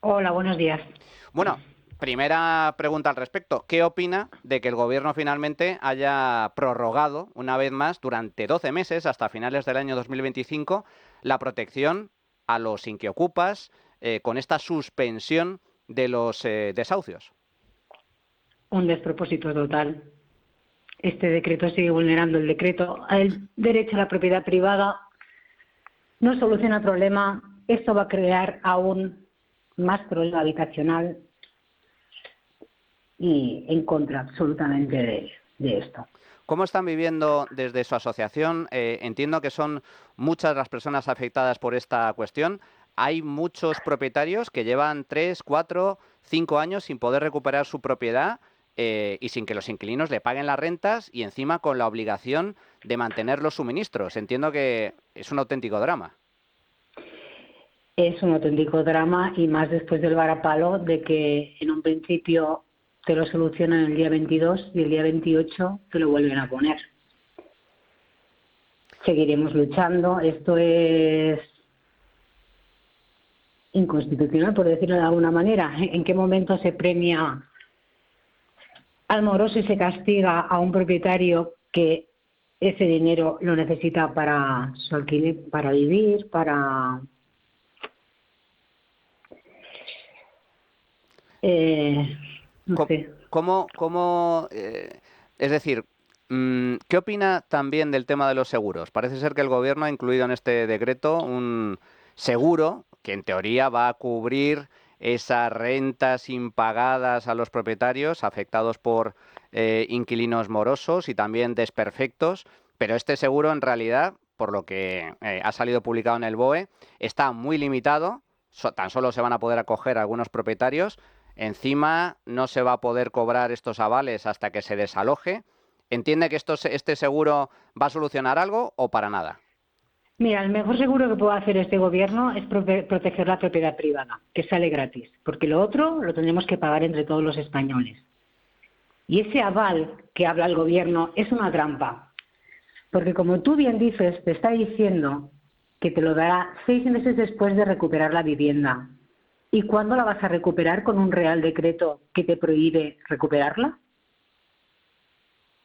Hola, buenos días. Bueno, primera pregunta al respecto. ¿Qué opina de que el Gobierno finalmente haya prorrogado una vez más durante 12 meses, hasta finales del año 2025, la protección a los inquiocupas con esta suspensión de los desahucios? Un despropósito total. Este decreto sigue vulnerando el derecho a la propiedad privada. No soluciona el problema. Esto va a crear aún más problema habitacional y en contra absolutamente de esto. ¿Cómo están viviendo desde su asociación? Entiendo que son muchas las personas afectadas por esta cuestión. Hay muchos propietarios que llevan 3, 4, 5 años sin poder recuperar su propiedad y sin que los inquilinos le paguen las rentas y encima con la obligación de mantener los suministros. Entiendo que es un auténtico drama. Es un auténtico drama y más después del varapalo de que en un principio te lo solucionan el día 22 y el día 28 te lo vuelven a poner. Seguiremos luchando. Esto es inconstitucional, por decirlo de alguna manera. ¿En qué momento se premia al moroso y se castiga a un propietario que ese dinero lo necesita para su alquiler, para vivir, para no sé. Es decir, ¿qué opina también del tema de los seguros? Parece ser que el Gobierno ha incluido en este decreto un seguro que en teoría va a cubrir esas rentas impagadas a los propietarios afectados por inquilinos morosos y también desperfectos, pero este seguro en realidad, por lo que ha salido publicado en el BOE, está muy limitado, tan solo se van a poder acoger algunos propietarios, encima no se va a poder cobrar estos avales hasta que se desaloje. ¿Entiende que este seguro va a solucionar algo o para nada? Mira, el mejor seguro que puede hacer este Gobierno es proteger la propiedad privada, que sale gratis, porque lo otro lo tendremos que pagar entre todos los españoles. Y ese aval que habla el Gobierno es una trampa, porque como tú bien dices, te está diciendo que te lo dará 6 meses después de recuperar la vivienda. ¿Y cuándo la vas a recuperar con un Real Decreto que te prohíbe recuperarla?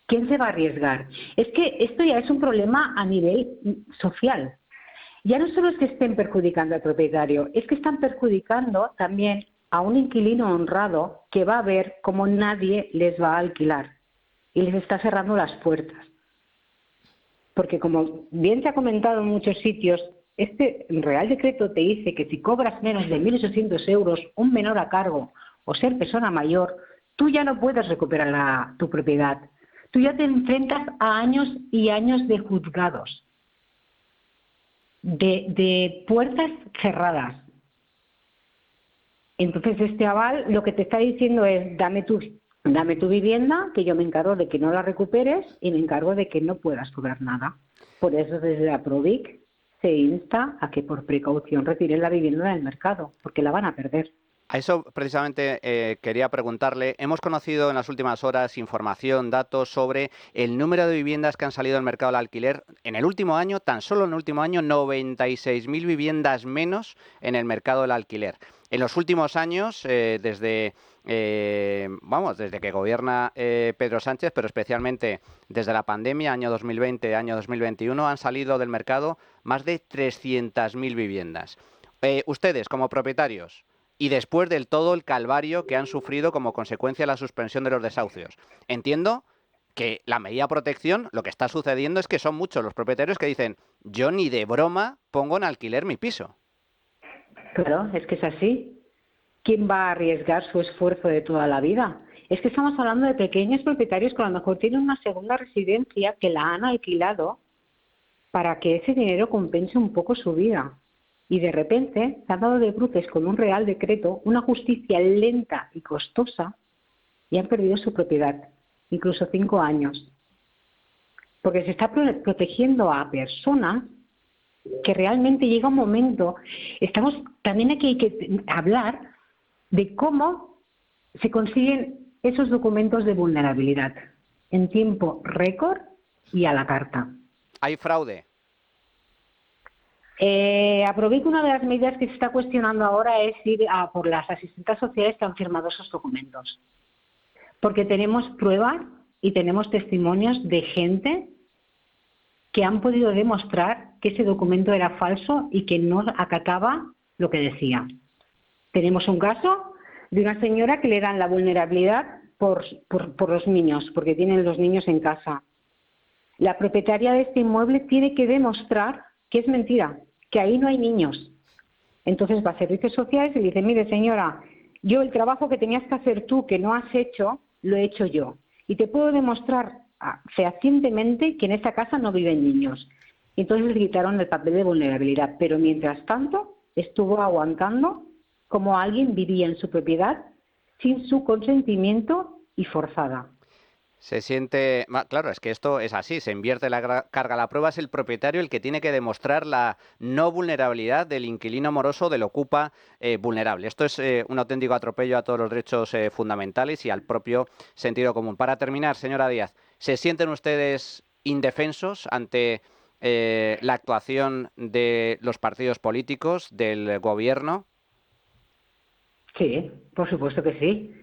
¿Quién se va a arriesgar? Es que esto ya es un problema a nivel social. Ya no solo es que estén perjudicando al propietario, es que están perjudicando también a un inquilino honrado que va a ver cómo nadie les va a alquilar y les está cerrando las puertas. Porque como bien se ha comentado en muchos sitios, este Real Decreto te dice que si cobras menos de 1.800 euros, un menor a cargo o ser persona mayor, tú ya no puedes recuperar tu propiedad. Tú ya te enfrentas a años y años de juzgados, de puertas cerradas. Entonces este aval lo que te está diciendo es dame tu vivienda, que yo me encargo de que no la recuperes y me encargo de que no puedas cobrar nada. Por eso desde APROVIG se insta a que por precaución retiren la vivienda del mercado, porque la van a perder. A eso precisamente quería preguntarle. Hemos conocido en las últimas horas información, datos sobre el número de viviendas que han salido al mercado al alquiler. En el último año, tan solo en el último año, 96.000 viviendas menos en el mercado del alquiler. En los últimos años, desde que gobierna Pedro Sánchez, pero especialmente desde la pandemia, año 2020, año 2021, han salido del mercado más de 300.000 viviendas. Ustedes, como propietarios, y después del todo el calvario que han sufrido como consecuencia de la suspensión de los desahucios. Entiendo que la medida de protección, lo que está sucediendo es que son muchos los propietarios que dicen yo ni de broma pongo en alquiler mi piso. Claro, es que es así. ¿Quién va a arriesgar su esfuerzo de toda la vida? Es que estamos hablando de pequeños propietarios que a lo mejor tienen una segunda residencia que la han alquilado para que ese dinero compense un poco su vida. Y de repente se han dado de bruces con un Real Decreto, una justicia lenta y costosa, y han perdido su propiedad, incluso 5 años. Porque se está protegiendo a personas que realmente llega un momento. También aquí hay que hablar de cómo se consiguen esos documentos de vulnerabilidad en tiempo récord y a la carta. ¿Hay fraude? Aprovecho que una de las medidas que se está cuestionando ahora es ir a por las asistentes sociales que han firmado esos documentos. Porque tenemos pruebas y tenemos testimonios de gente que han podido demostrar que ese documento era falso y que no acataba lo que decía. Tenemos un caso de una señora que le dan la vulnerabilidad por los niños, porque tienen los niños en casa. La propietaria de este inmueble tiene que demostrar que es mentira, que ahí no hay niños. Entonces va a servicios sociales y le dice, mire señora, yo el trabajo que tenías que hacer tú, que no has hecho, lo he hecho yo. Y te puedo demostrar fehacientemente que en esta casa no viven niños. Y entonces le quitaron el papel de vulnerabilidad. Pero mientras tanto estuvo aguantando como alguien vivía en su propiedad sin su consentimiento y forzada. Se siente... Claro, es que esto es así, se invierte la carga. La prueba es el propietario el que tiene que demostrar la no vulnerabilidad del inquilino moroso, del ocupa vulnerable. Esto es un auténtico atropello a todos los derechos fundamentales y al propio sentido común. Para terminar, señora Díaz, ¿se sienten ustedes indefensos ante la actuación de los partidos políticos, del gobierno? Sí, por supuesto que sí.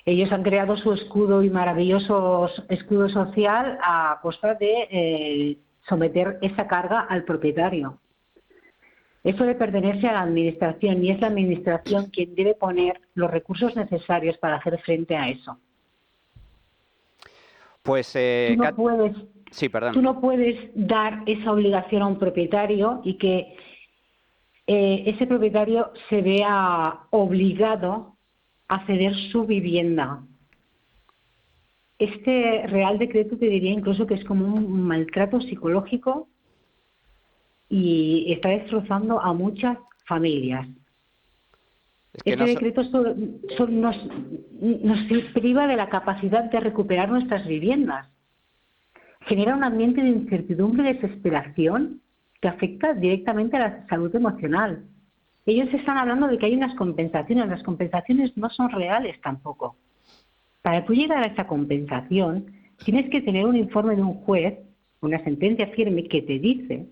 Ellos han creado su escudo y maravilloso escudo social a costa de someter esa carga al propietario. Eso le pertenece a la Administración y es la Administración quien debe poner los recursos necesarios para hacer frente a eso. Pues tú no puedes dar esa obligación a un propietario y que ese propietario se vea obligado a ceder su vivienda. Este Real Decreto te diría incluso que es como un maltrato psicológico y está destrozando a muchas familias. Este decreto nos priva de la capacidad de recuperar nuestras viviendas. Genera un ambiente de incertidumbre y desesperación que afecta directamente a la salud emocional. Ellos están hablando de que hay unas compensaciones. Las compensaciones no son reales tampoco. Para tú llegar a esa compensación, tienes que tener un informe de un juez, una sentencia firme que te dice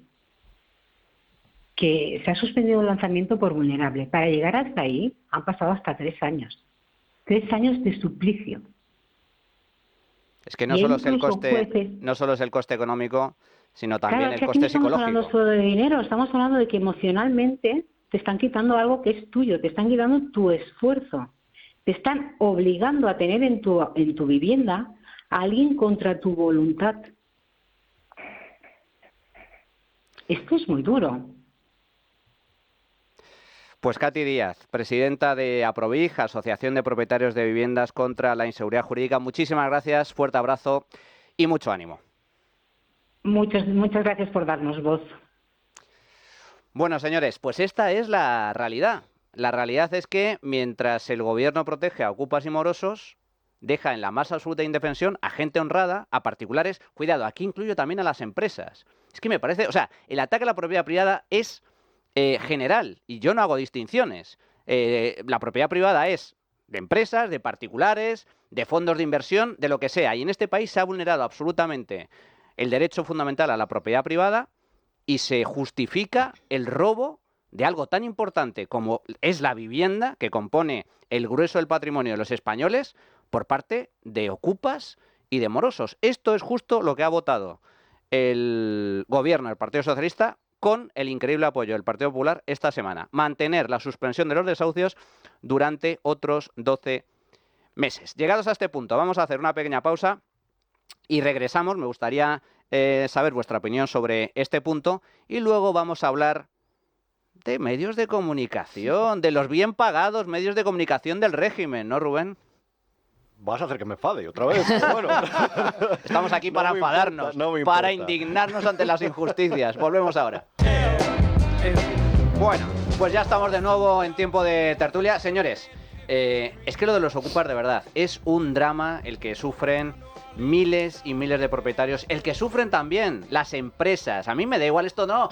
que se ha suspendido el lanzamiento por vulnerable. Para llegar hasta ahí han pasado hasta 3 años. 3 años de suplicio. Es que no solo es el coste económico, sino también el coste psicológico. No estamos hablando solo de dinero, estamos hablando de que emocionalmente te están quitando algo que es tuyo, te están quitando tu esfuerzo, te están obligando a tener en tu vivienda a alguien contra tu voluntad. Esto es muy duro. Pues Katy Díaz, presidenta de Aprovig, Asociación de Propietarios de Viviendas contra la Inseguridad Jurídica, muchísimas gracias, fuerte abrazo y mucho ánimo. Muchas gracias por darnos voz. Bueno, señores, pues esta es la realidad. La realidad es que mientras el gobierno protege a ocupas y morosos, deja en la más absoluta indefensión a gente honrada, a particulares. Cuidado, aquí incluyo también a las empresas. Es que me parece, el ataque a la propiedad privada es general y yo no hago distinciones. La propiedad privada es de empresas, de particulares, de fondos de inversión, de lo que sea. Y en este país se ha vulnerado absolutamente el derecho fundamental a la propiedad privada y se justifica el robo de algo tan importante como es la vivienda, que compone el grueso del patrimonio de los españoles, por parte de ocupas y de morosos. Esto es justo lo que ha votado el gobierno del Partido Socialista con el increíble apoyo del Partido Popular esta semana. Mantener la suspensión de los desahucios durante otros 12 meses. Llegados a este punto, vamos a hacer una pequeña pausa y regresamos. Me gustaría saber vuestra opinión sobre este punto y luego vamos a hablar de medios de comunicación, de los bien pagados medios de comunicación del régimen, ¿no, Rubén? Vas a hacer que me enfade otra vez. Pero bueno. Estamos aquí para enfadarnos, para indignarnos ante las injusticias. Volvemos ahora. Bueno, pues ya estamos de nuevo en tiempo de tertulia. Señores, es que lo de los ocupas, de verdad, es un drama el que sufren miles y miles de propietarios, el que sufren también las empresas. A mí me da igual esto, no.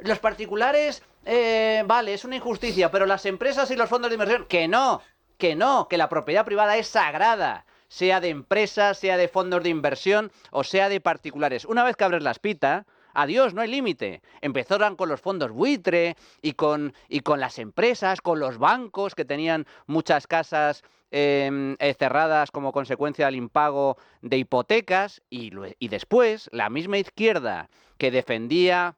Los particulares, vale, es una injusticia, pero las empresas y los fondos de inversión, que no, que la propiedad privada es sagrada, sea de empresas, sea de fondos de inversión o sea de particulares. Una vez que abres la espita, adiós, no hay límite. Empezaron con los fondos buitre y con las empresas, con los bancos que tenían muchas casas cerradas como consecuencia del impago de hipotecas y después la misma izquierda que defendía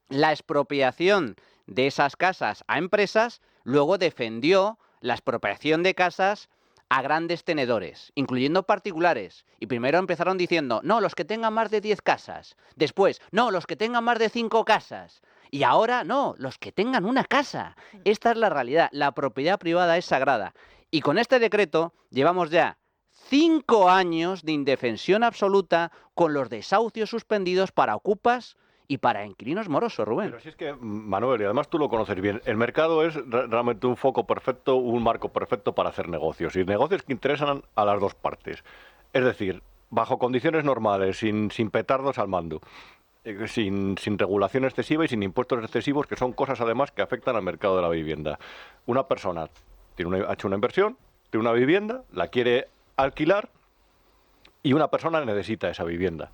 la expropiación de esas casas a empresas, luego defendió la expropiación de casas a grandes tenedores, incluyendo particulares. Y primero empezaron diciendo, no, los que tengan más de 10 casas. Después, no, los que tengan más de 5 casas. Y ahora, no, los que tengan una casa. Esta es la realidad. La propiedad privada es sagrada. Y con este decreto llevamos ya 5 años de indefensión absoluta con los desahucios suspendidos para ocupas y para inquilinos morosos, Rubén. Pero si es que, Manuel, y además tú lo conoces bien, el mercado es realmente un foco perfecto, un marco perfecto para hacer negocios. Y negocios que interesan a las dos partes. Es decir, bajo condiciones normales, sin petardos al mando, sin regulación excesiva y sin impuestos excesivos, que son cosas además que afectan al mercado de la vivienda. Una persona ha hecho una inversión, tiene una vivienda, la quiere alquilar y una persona necesita esa vivienda.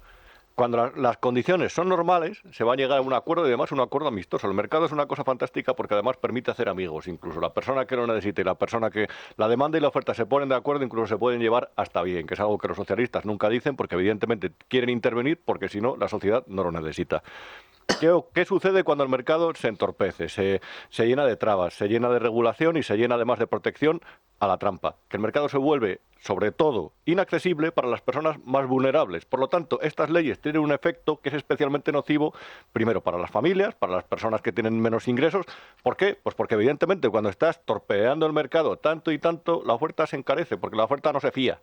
Cuando las condiciones son normales, se va a llegar a un acuerdo y además un acuerdo amistoso. El mercado es una cosa fantástica porque además permite hacer amigos. Incluso la persona que lo necesite y la persona que la demanda y la oferta se ponen de acuerdo, incluso se pueden llevar hasta bien, que es algo que los socialistas nunca dicen porque evidentemente quieren intervenir porque si no la sociedad no lo necesita. ¿Qué sucede cuando el mercado se entorpece, se llena de trabas, se llena de regulación y se llena además de protección a la trampa? Que el mercado se vuelve, sobre todo, inaccesible para las personas más vulnerables. Por lo tanto, estas leyes tienen un efecto que es especialmente nocivo, primero para las familias, para las personas que tienen menos ingresos. ¿Por qué? Pues porque evidentemente cuando estás torpedeando el mercado tanto y tanto, la oferta se encarece, porque la oferta no se fía.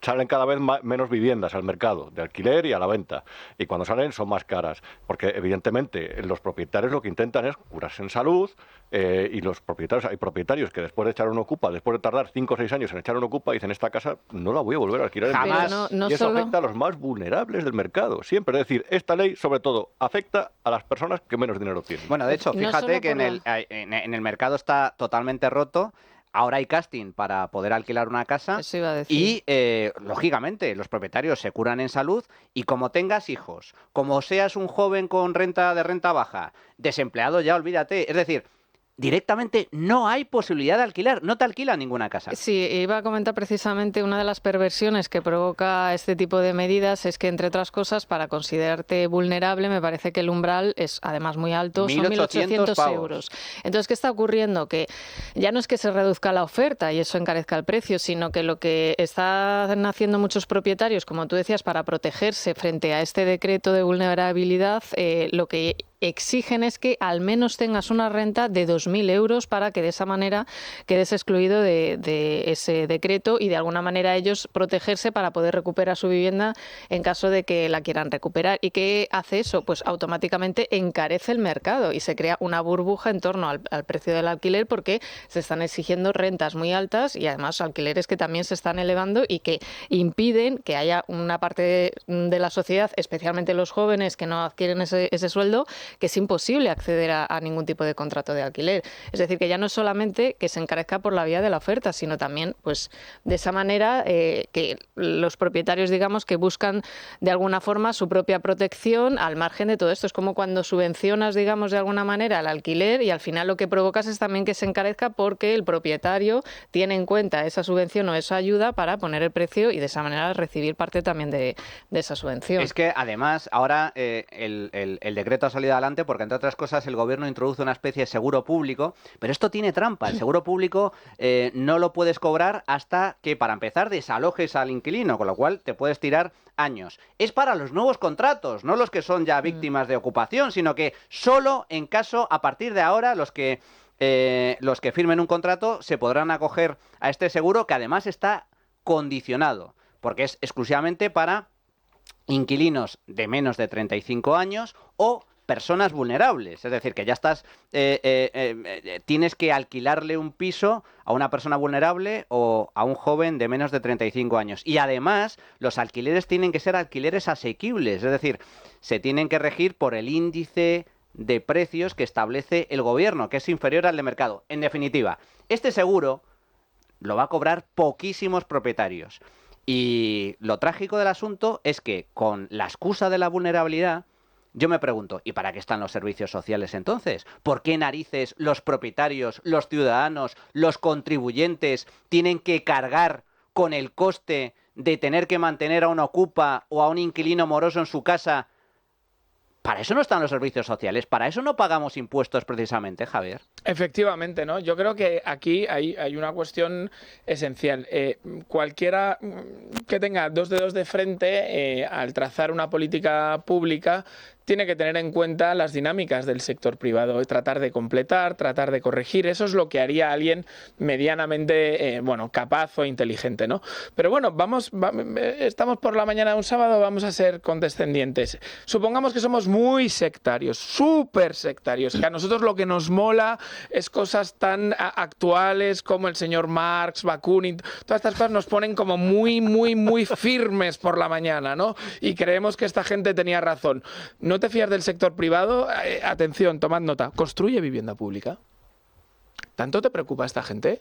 Salen cada vez menos viviendas al mercado, de alquiler y a la venta. Y cuando salen son más caras, porque evidentemente los propietarios lo que intentan es curarse en salud, y los propietarios, hay propietarios que después de echar un ocupa, después de tardar 5 o 6 años en echar un ocupa, dicen, esta casa no la voy a volver a alquilar. Jamás. Y eso afecta a los más vulnerables del mercado, siempre. Es decir, esta ley, sobre todo, afecta a las personas que menos dinero tienen. Bueno, de hecho, fíjate que en el mercado está totalmente roto. Ahora hay casting para poder alquilar una casa. Eso iba a decir. Y, lógicamente, los propietarios se curan en salud y como tengas hijos, como seas un joven con renta baja, desempleado ya, olvídate. Es decir, directamente no hay posibilidad de alquilar, no te alquilan ninguna casa. Sí, iba a comentar precisamente una de las perversiones que provoca este tipo de medidas es que, entre otras cosas, para considerarte vulnerable, me parece que el umbral es además muy alto, son 1.800 euros. Entonces, ¿qué está ocurriendo? Que ya no es que se reduzca la oferta y eso encarezca el precio, sino que lo que están haciendo muchos propietarios, como tú decías, para protegerse frente a este decreto de vulnerabilidad, lo que exigen es que al menos tengas una renta de 2.000 euros para que de esa manera quedes excluido de ese decreto y de alguna manera ellos protegerse para poder recuperar su vivienda en caso de que la quieran recuperar. ¿Y qué hace eso? Pues automáticamente encarece el mercado y se crea una burbuja en torno al precio del alquiler porque se están exigiendo rentas muy altas y además alquileres que también se están elevando y que impiden que haya una parte de la sociedad, especialmente los jóvenes que no adquieren ese sueldo, que es imposible acceder a ningún tipo de contrato de alquiler. Es decir, que ya no es solamente que se encarezca por la vía de la oferta, sino también, pues, de esa manera que los propietarios, digamos, que buscan de alguna forma su propia protección al margen de todo esto. Es como cuando subvencionas, digamos, de alguna manera el alquiler y al final lo que provocas es también que se encarezca porque el propietario tiene en cuenta esa subvención o esa ayuda para poner el precio y de esa manera recibir parte también de esa subvención. Es que además ahora el decreto ha salido a adelante porque, entre otras cosas, el gobierno introduce una especie de seguro público, pero esto tiene trampa. El seguro público no lo puedes cobrar hasta que, para empezar, desalojes al inquilino, con lo cual te puedes tirar años. Es para los nuevos contratos, no los que son ya víctimas de ocupación, sino que solo en caso, a partir de ahora, los que firmen un contrato se podrán acoger a este seguro, que además está condicionado, porque es exclusivamente para inquilinos de menos de 35 años o personas vulnerables. Es decir, que ya estás tienes que alquilarle un piso a una persona vulnerable o a un joven de menos de 35 años. Y además, los alquileres tienen que ser alquileres asequibles, es decir, se tienen que regir por el índice de precios que establece el gobierno, que es inferior al de mercado. En definitiva, este seguro lo va a cobrar poquísimos propietarios. Y lo trágico del asunto es que, con la excusa de la vulnerabilidad, yo me pregunto, ¿y para qué están los servicios sociales entonces? ¿Por qué narices los propietarios, los ciudadanos, los contribuyentes tienen que cargar con el coste de tener que mantener a un ocupa o a un inquilino moroso en su casa? Para eso no están los servicios sociales, para eso no pagamos impuestos precisamente, Javier. Efectivamente, ¿no? Yo creo que aquí hay una cuestión esencial. Cualquiera que tenga dos dedos de frente al trazar una política pública tiene que tener en cuenta las dinámicas del sector privado, tratar de completar, tratar de corregir. Eso es lo que haría alguien medianamente capaz o inteligente, ¿no? Pero bueno, estamos por la mañana de un sábado, vamos a ser condescendientes. Supongamos que somos muy sectarios, súper sectarios, que a nosotros lo que nos mola es cosas tan actuales como el señor Marx, Bakunin, todas estas cosas nos ponen como muy, muy, muy firmes por la mañana, ¿no? Y creemos que esta gente tenía razón. ¿No te fías del sector privado? Atención, tomad nota. ¿Construye vivienda pública? ¿Tanto te preocupa esta gente?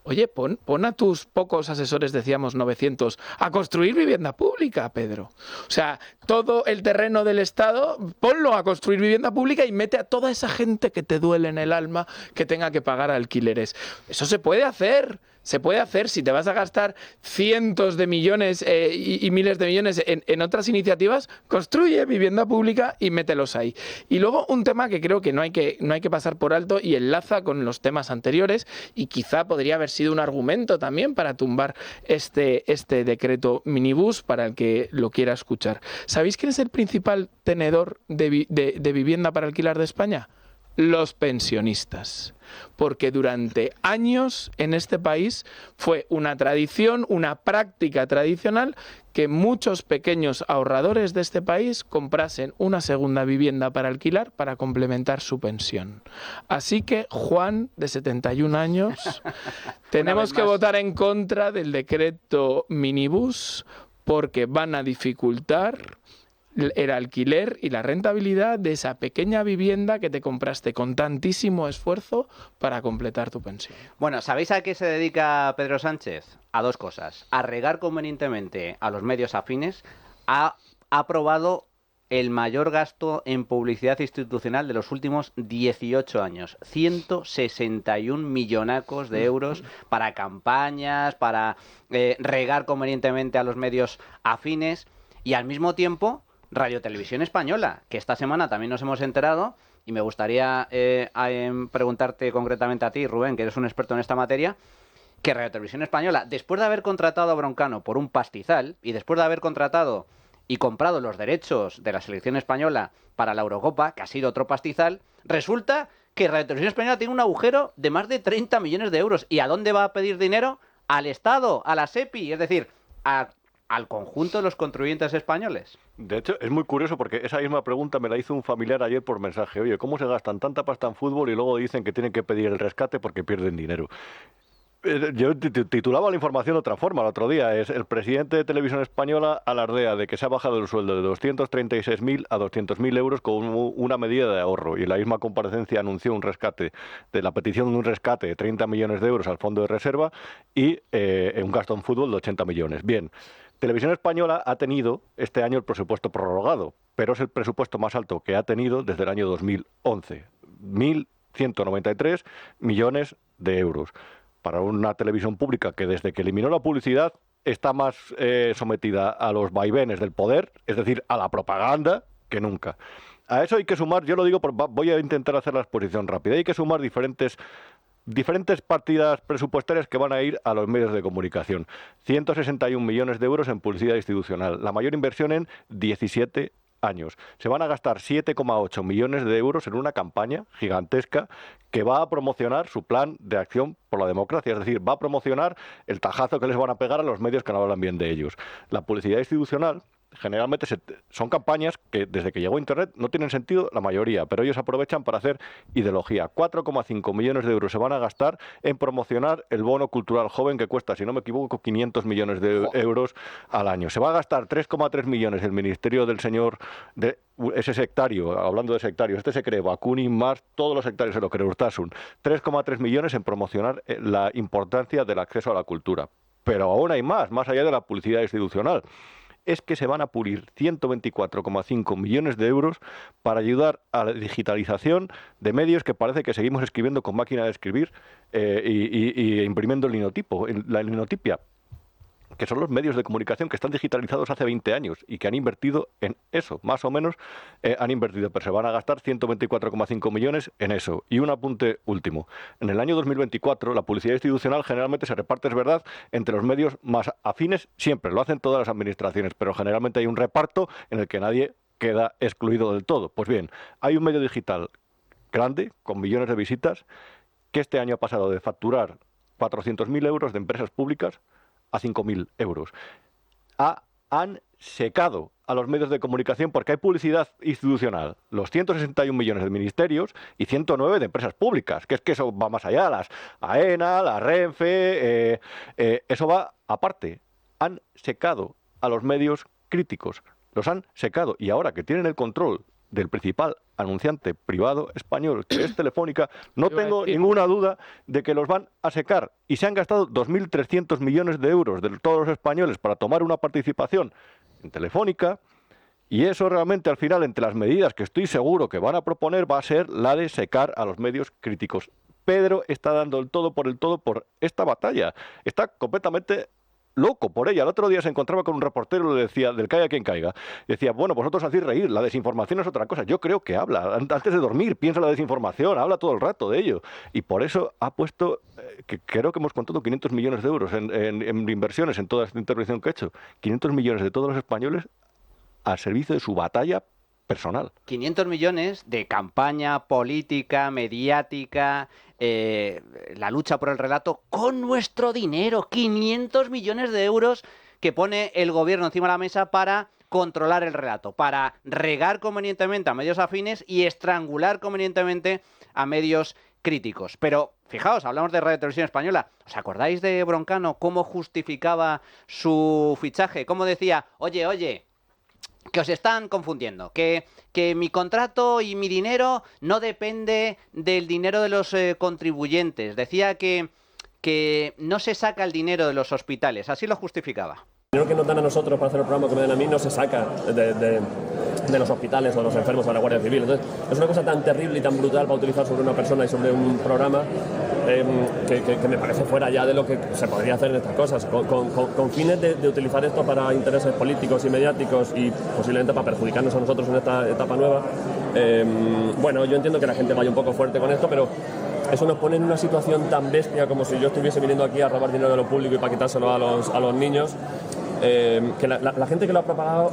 Oye, pon a tus pocos asesores, decíamos 900, a construir vivienda pública, Pedro. O sea, todo el terreno del Estado, ponlo a construir vivienda pública y mete a toda esa gente que te duele en el alma que tenga que pagar alquileres. Eso se puede hacer. Se puede hacer. Si te vas a gastar cientos de millones y miles de millones en otras iniciativas, construye vivienda pública y mételos ahí. Y luego un tema que creo que no hay que pasar por alto y enlaza con los temas anteriores y quizá podría haber sido un argumento también para tumbar este decreto minibús para el que lo quiera escuchar. ¿Sabéis quién es el principal tenedor de vivienda para alquilar de España? Los pensionistas, porque durante años en este país fue una tradición, una práctica tradicional que muchos pequeños ahorradores de este país comprasen una segunda vivienda para alquilar para complementar su pensión. Así que, Juan, de 71 años, tenemos que votar en contra del decreto minibús porque van a dificultar el alquiler y la rentabilidad de esa pequeña vivienda que te compraste con tantísimo esfuerzo para completar tu pensión. Bueno, ¿sabéis a qué se dedica Pedro Sánchez? A dos cosas. A regar convenientemente a los medios afines. Ha aprobado el mayor gasto en publicidad institucional de los últimos 18 años. 161 millonacos de euros para campañas, para regar convenientemente a los medios afines. Y al mismo tiempo, Radio Televisión Española, que esta semana también nos hemos enterado, y me gustaría preguntarte concretamente a ti, Rubén, que eres un experto en esta materia, que Radio Televisión Española, después de haber contratado a Broncano por un pastizal, y después de haber contratado y comprado los derechos de la selección española para la Eurocopa, que ha sido otro pastizal, resulta que Radio Televisión Española tiene un agujero de más de 30 millones de euros. ¿Y a dónde va a pedir dinero? Al Estado, a la SEPI, es decir, al conjunto de los contribuyentes españoles. De hecho, es muy curioso porque esa misma pregunta me la hizo un familiar ayer por mensaje. Oye, ¿cómo se gastan tanta pasta en fútbol y luego dicen que tienen que pedir el rescate porque pierden dinero? Yo titulaba la información de otra forma el otro día. Es el presidente de Televisión Española alardea de que se ha bajado el sueldo de 236.000 a 200.000 euros con una medida de ahorro. Y en la misma comparecencia anunció un rescate, de la petición de un rescate de 30 millones de euros al fondo de reserva y un gasto en fútbol de 80 millones. Bien. Televisión Española ha tenido este año el presupuesto prorrogado, pero es el presupuesto más alto que ha tenido desde el año 2011. 1.193 millones de euros. Para una televisión pública que desde que eliminó la publicidad está más sometida a los vaivenes del poder, es decir, a la propaganda, que nunca. A eso hay que sumar, yo lo digo, voy a intentar hacer la exposición rápida, hay que sumar diferentes partidas presupuestarias que van a ir a los medios de comunicación. 161 millones de euros en publicidad institucional, la mayor inversión en 17 años. Se van a gastar 7,8 millones de euros en una campaña gigantesca que va a promocionar su plan de acción por la democracia, es decir, va a promocionar el tajazo que les van a pegar a los medios que no hablan bien de ellos. La publicidad institucional generalmente son campañas que desde que llegó Internet no tienen sentido la mayoría, pero ellos aprovechan para hacer ideología. 4,5 millones de euros se van a gastar en promocionar el bono cultural joven que cuesta, si no me equivoco, 500 millones de euros al año. Se va a gastar 3,3 millones el ministerio del señor, de ese sectario, hablando de sectarios, este se cree Bakunin más, todos los sectarios se lo cree Urtasun. 3,3 millones en promocionar la importancia del acceso a la cultura. Pero aún hay más allá de la publicidad institucional. Es que se van a pulir 124,5 millones de euros para ayudar a la digitalización de medios que parece que seguimos escribiendo con máquina de escribir y imprimiendo el linotipo, la linotipia, que son los medios de comunicación que están digitalizados hace 20 años y que han invertido en eso, más o menos han invertido, pero se van a gastar 124,5 millones en eso. Y un apunte último. En el año 2024 la publicidad institucional generalmente se reparte, es verdad, entre los medios más afines, siempre, lo hacen todas las administraciones, pero generalmente hay un reparto en el que nadie queda excluido del todo. Pues bien, hay un medio digital grande, con millones de visitas, que este año ha pasado de facturar 400.000 euros de empresas públicas a 5.000 euros. Han secado a los medios de comunicación porque hay publicidad institucional, los 161 millones de ministerios y 109 de empresas públicas, que es que eso va más allá, las AENA, la Renfe, eso va aparte. Han secado a los medios críticos, los han secado, y ahora que tienen el control del principal anunciante privado español, que es Telefónica, no tengo ninguna duda de que los van a secar. Y se han gastado 2.300 millones de euros de todos los españoles para tomar una participación en Telefónica, y eso realmente al final, entre las medidas que estoy seguro que van a proponer, va a ser la de secar a los medios críticos. Pedro está dando el todo por esta batalla. Está completamente loco por ella. El otro día se encontraba con un reportero y le decía, del caiga quien caiga, decía, bueno, vosotros hacéis reír, la desinformación es otra cosa. Yo creo que habla, antes de dormir, piensa la desinformación, habla todo el rato de ello. Y por eso ha puesto, que creo que hemos contado 500 millones de euros en inversiones en toda esta intervención que he hecho. 500 millones de todos los españoles al servicio de su batalla personal. 500 millones de campaña política, mediática, la lucha por el relato, con nuestro dinero. 500 millones de euros que pone el gobierno encima de la mesa para controlar el relato, para regar convenientemente a medios afines y estrangular convenientemente a medios críticos. Pero fijaos, hablamos de Radio Televisión Española. ¿Os acordáis de Broncano? ¿Cómo justificaba su fichaje? ¿Cómo decía, oye, que os están confundiendo, que mi contrato y mi dinero no depende del dinero de los contribuyentes? Decía que no se saca el dinero de los hospitales, así lo justificaba. El dinero que nos dan a nosotros para hacer el programa que me dan a mí no se saca de los hospitales o de los enfermos o de la Guardia Civil. Entonces, es una cosa tan terrible y tan brutal para utilizar sobre una persona y sobre un programa que me parece fuera ya de lo que se podría hacer en estas cosas, con fines de utilizar esto para intereses políticos y mediáticos y posiblemente para perjudicarnos a nosotros en esta etapa nueva. Bueno, yo entiendo que la gente vaya un poco fuerte con esto, pero eso nos pone en una situación tan bestia como si yo estuviese viniendo aquí a robar dinero de lo público y para quitárselo a los niños. Que la gente que lo ha propagado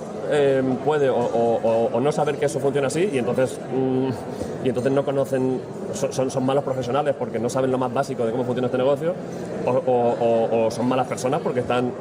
puede o no saber que eso funciona así y entonces no conocen, son malos profesionales porque no saben lo más básico de cómo funciona este negocio o son malas personas porque están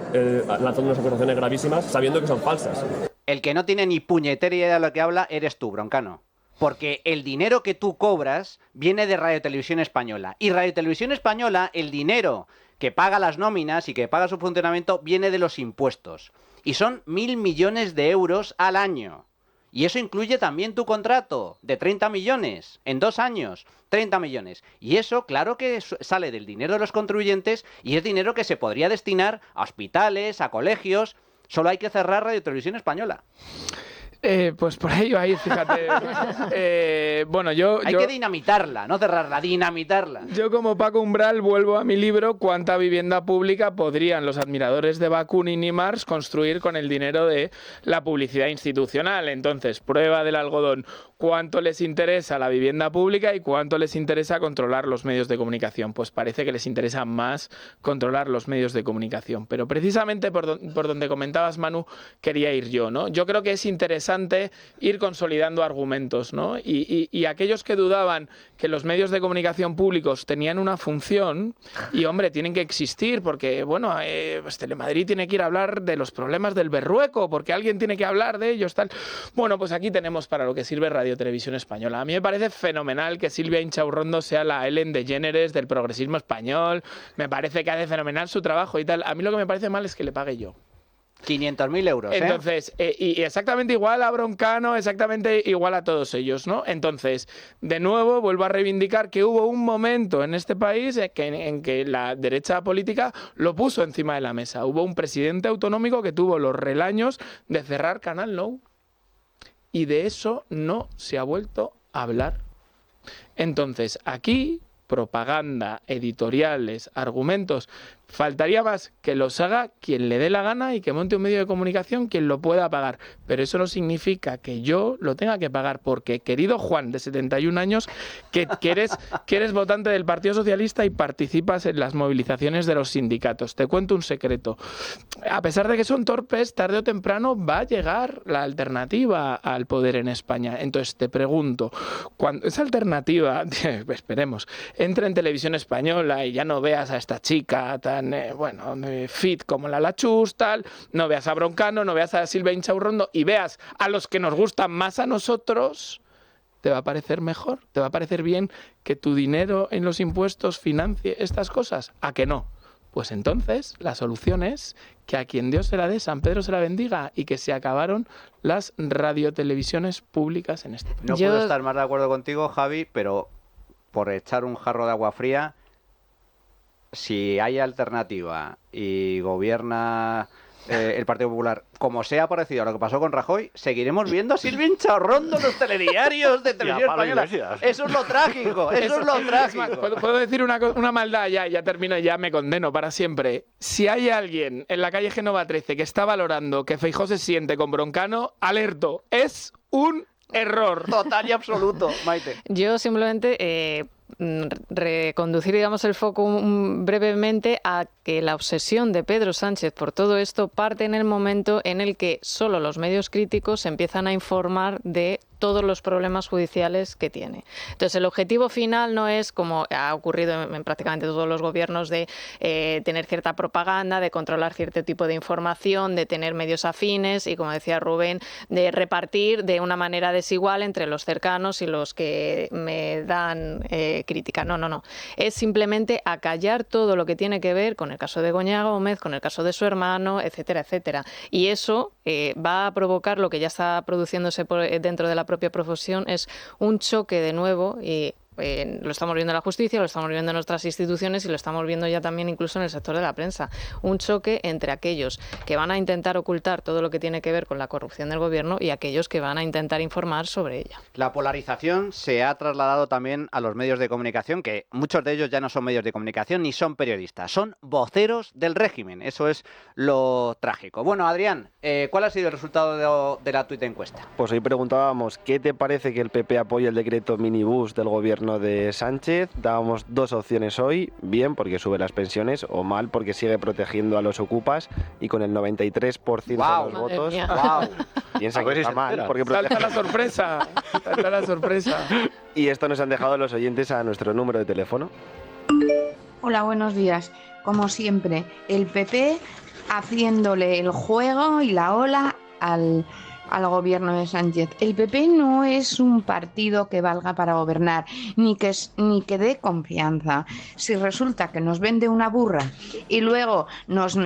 lanzando unas acusaciones gravísimas sabiendo que son falsas. El que no tiene ni puñetera idea de lo que habla eres tú, Broncano. Porque el dinero que tú cobras viene de Radio Televisión Española. Y Radio Televisión Española, el dinero que paga las nóminas y que paga su funcionamiento viene de los impuestos. Y son 1.000 millones de euros al año. Y eso incluye también tu contrato de 30 millones. En 2 años, 30 millones. Y eso, claro que sale del dinero de los contribuyentes y es dinero que se podría destinar a hospitales, a colegios. Solo hay que cerrar Radio Televisión Española. Pues por ahí va a ir, fíjate. Hay que dinamitarla, no cerrarla, dinamitarla. Yo como Paco Umbral vuelvo a mi libro ¿Cuánta vivienda pública podrían los admiradores de Bakunin y Marx construir con el dinero de la publicidad institucional? Entonces, prueba del algodón. cuánto les interesa la vivienda pública y cuánto les interesa controlar los medios de comunicación. Pues parece que les interesa más controlar los medios de comunicación. Pero precisamente por donde comentabas, Manu, quería ir yo, ¿no? Yo creo que es interesante ir consolidando argumentos, ¿no? Y aquellos que dudaban que los medios de comunicación públicos tenían una función, y hombre, tienen que existir, porque, bueno, pues Telemadrid tiene que ir a hablar de los problemas del Berrueco, porque alguien tiene que hablar de ellos, tal. Bueno, pues aquí tenemos para lo que sirve Radio Televisión Española. A mí me parece fenomenal que Silvia Inchaurrondo sea la Ellen DeGeneres del progresismo español. Me parece que hace fenomenal su trabajo y tal. A mí lo que me parece mal es que le pague yo. 500.000 euros, ¿eh? Entonces, y exactamente igual a Broncano, exactamente igual a todos ellos, ¿no? Entonces, de nuevo, vuelvo a reivindicar que hubo un momento en este país en que la derecha política lo puso encima de la mesa. Hubo un presidente autonómico que tuvo los relaños de cerrar Canal Nou. Y de eso no se ha vuelto a hablar. Entonces, aquí, propaganda, editoriales, argumentos, faltaría más que los haga quien le dé la gana y que monte un medio de comunicación quien lo pueda pagar. Pero eso no significa que yo lo tenga que pagar, porque, querido Juan, de 71 años, que eres votante del Partido Socialista y participas en las movilizaciones de los sindicatos. Te cuento un secreto. A pesar de que son torpes, tarde o temprano va a llegar la alternativa al poder en España. Entonces te pregunto, cuando esa alternativa, esperemos, entre en Televisión Española y ya no veas a esta chica tan fit como la Lachus, tal, no veas a Broncano, no veas a Silvia Inchaurrondo y veas a los que nos gustan más a nosotros, ¿te va a parecer mejor? ¿Te va a parecer bien que tu dinero en los impuestos financie estas cosas? ¿A que no? Pues entonces la solución es que a quien Dios se la dé, San Pedro se la bendiga, y que se acabaron las radiotelevisiones públicas en este país. No puedo estar más de acuerdo contigo, Javi, pero por echar un jarro de agua fría, si hay alternativa y gobierna el Partido Popular, como sea parecido a lo que pasó con Rajoy, seguiremos viendo a Silvia Inchaurrondo en los telediarios de Televisión Española. Eso es lo trágico, eso es lo trágico. ¿Puedo decir una maldad? Ya termino, ya me condeno para siempre. Si hay alguien en la calle Génova 13 que está valorando que Feijóo se siente con Broncano, alerto, es un error. Total y absoluto, Maite. Yo simplemente reconducir, digamos, el foco brevemente a que la obsesión de Pedro Sánchez por todo esto parte en el momento en el que solo los medios críticos empiezan a informar de todos los problemas judiciales que tiene. Entonces, el objetivo final no es, como ha ocurrido en prácticamente todos los gobiernos, de tener cierta propaganda, de controlar cierto tipo de información, de tener medios afines y, como decía Rubén, de repartir de una manera desigual entre los cercanos y los que me dan crítica. No. Es simplemente acallar todo lo que tiene que ver con el caso de Goña Gómez, con el caso de su hermano, etcétera, etcétera. Y eso va a provocar lo que ya está produciéndose dentro de la propia profesión, es un choque de nuevo, y lo estamos viendo en la justicia, lo estamos viendo en nuestras instituciones y lo estamos viendo ya también incluso en el sector de la prensa. Un choque entre aquellos que van a intentar ocultar todo lo que tiene que ver con la corrupción del gobierno y aquellos que van a intentar informar sobre ella. La polarización se ha trasladado también a los medios de comunicación, que muchos de ellos ya no son medios de comunicación ni son periodistas, son voceros del régimen. Eso es lo trágico. Bueno, Adrián, ¿cuál ha sido el resultado de la tuit encuesta? Pues hoy preguntábamos, ¿qué te parece que el PP apoye el decreto minibús del gobierno de Sánchez? Dábamos dos opciones hoy: bien porque sube las pensiones, o mal porque sigue protegiendo a los ocupas, y con el 93% de los votos piensa que está mal porque salta la sorpresa, salta la sorpresa. Y esto nos han dejado los oyentes a nuestro número de teléfono. Hola, buenos días. Como siempre, el PP haciéndole el juego y la ola al gobierno de Sánchez. El PP no es un partido que valga para gobernar, ni que dé confianza. Si resulta que nos vende una burra y luego nos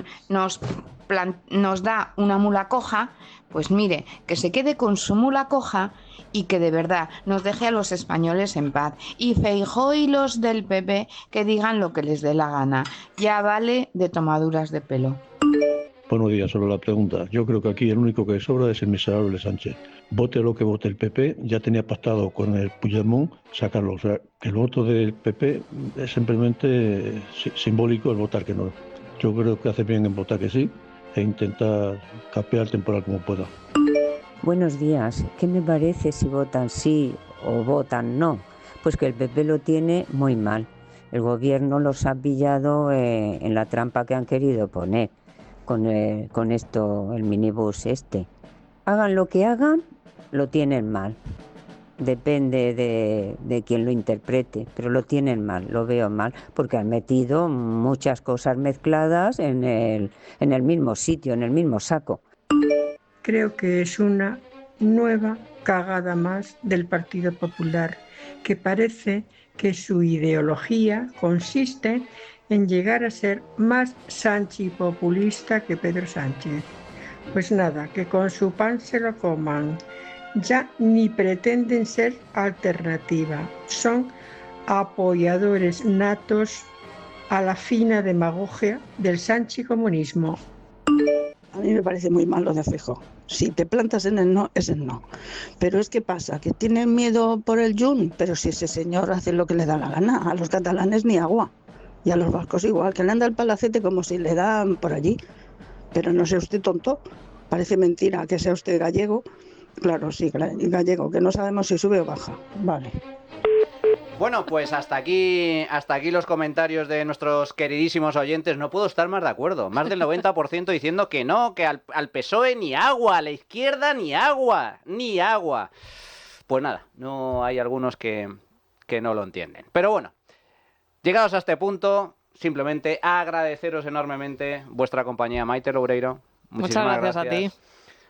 da una mula coja, pues mire, que se quede con su mula coja y que de verdad nos deje a los españoles en paz. Y Feijóo y los del PP que digan lo que les dé la gana. Ya vale de tomaduras de pelo. Buenos días, sobre la pregunta. Yo creo que aquí el único que sobra es el miserable Sánchez. Vote lo que vote el PP, ya tenía pactado con el Puigdemont sacarlo. O sea, el voto del PP es simplemente simbólico el votar que no. Yo creo que hace bien en votar que sí e intentar capear temporal como pueda. Buenos días. ¿Qué me parece si votan sí o votan no? Pues que el PP lo tiene muy mal. El gobierno los ha pillado en la trampa que han querido poner con esto, el minibús este. Hagan lo que hagan, lo tienen mal. Depende de quien lo interprete, pero lo tienen mal, lo veo mal, porque han metido muchas cosas mezcladas en el mismo sitio, en el mismo saco. Creo que es una nueva cagada más del Partido Popular, que parece que su ideología consiste en llegar a ser más sanchipopulista que Pedro Sánchez. Pues nada, que con su pan se lo coman. Ya ni pretenden ser alternativa, son apoyadores natos a la fina demagogia del sanchicomunismo. A mí me parece muy mal lo de Feijóo. Si te plantas en el no, es el no. Pero es que pasa, que tienen miedo por el Jun, pero si ese señor hace lo que le da la gana, a los catalanes ni agua. Y a los vascos igual, que le anda el palacete como si le dan por allí. Pero no sea usted tonto, parece mentira que sea usted gallego. Claro, sí, gallego, que no sabemos si sube o baja. Vale. Bueno, pues hasta aquí los comentarios de nuestros queridísimos oyentes. No puedo estar más de acuerdo. Más del 90% diciendo que no, que al PSOE ni agua, a la izquierda ni agua, ni agua. Pues nada, no hay algunos que no lo entienden. Pero bueno, llegados a este punto, simplemente agradeceros enormemente vuestra compañía. Maite Loureiro, muchísimas muchas gracias a ti.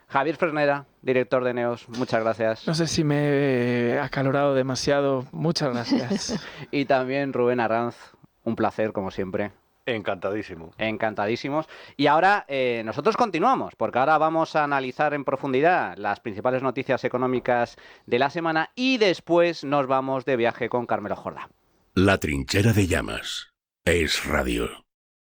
Javier Fresneda, director de Neos, muchas gracias. No sé si me he acalorado demasiado, muchas gracias. Y también Rubén Arranz, un placer como siempre. Encantadísimo. Encantadísimos. Y ahora nosotros continuamos, porque ahora vamos a analizar en profundidad las principales noticias económicas de la semana y después nos vamos de viaje con Carmelo Jordá. La trinchera de llamas es radio.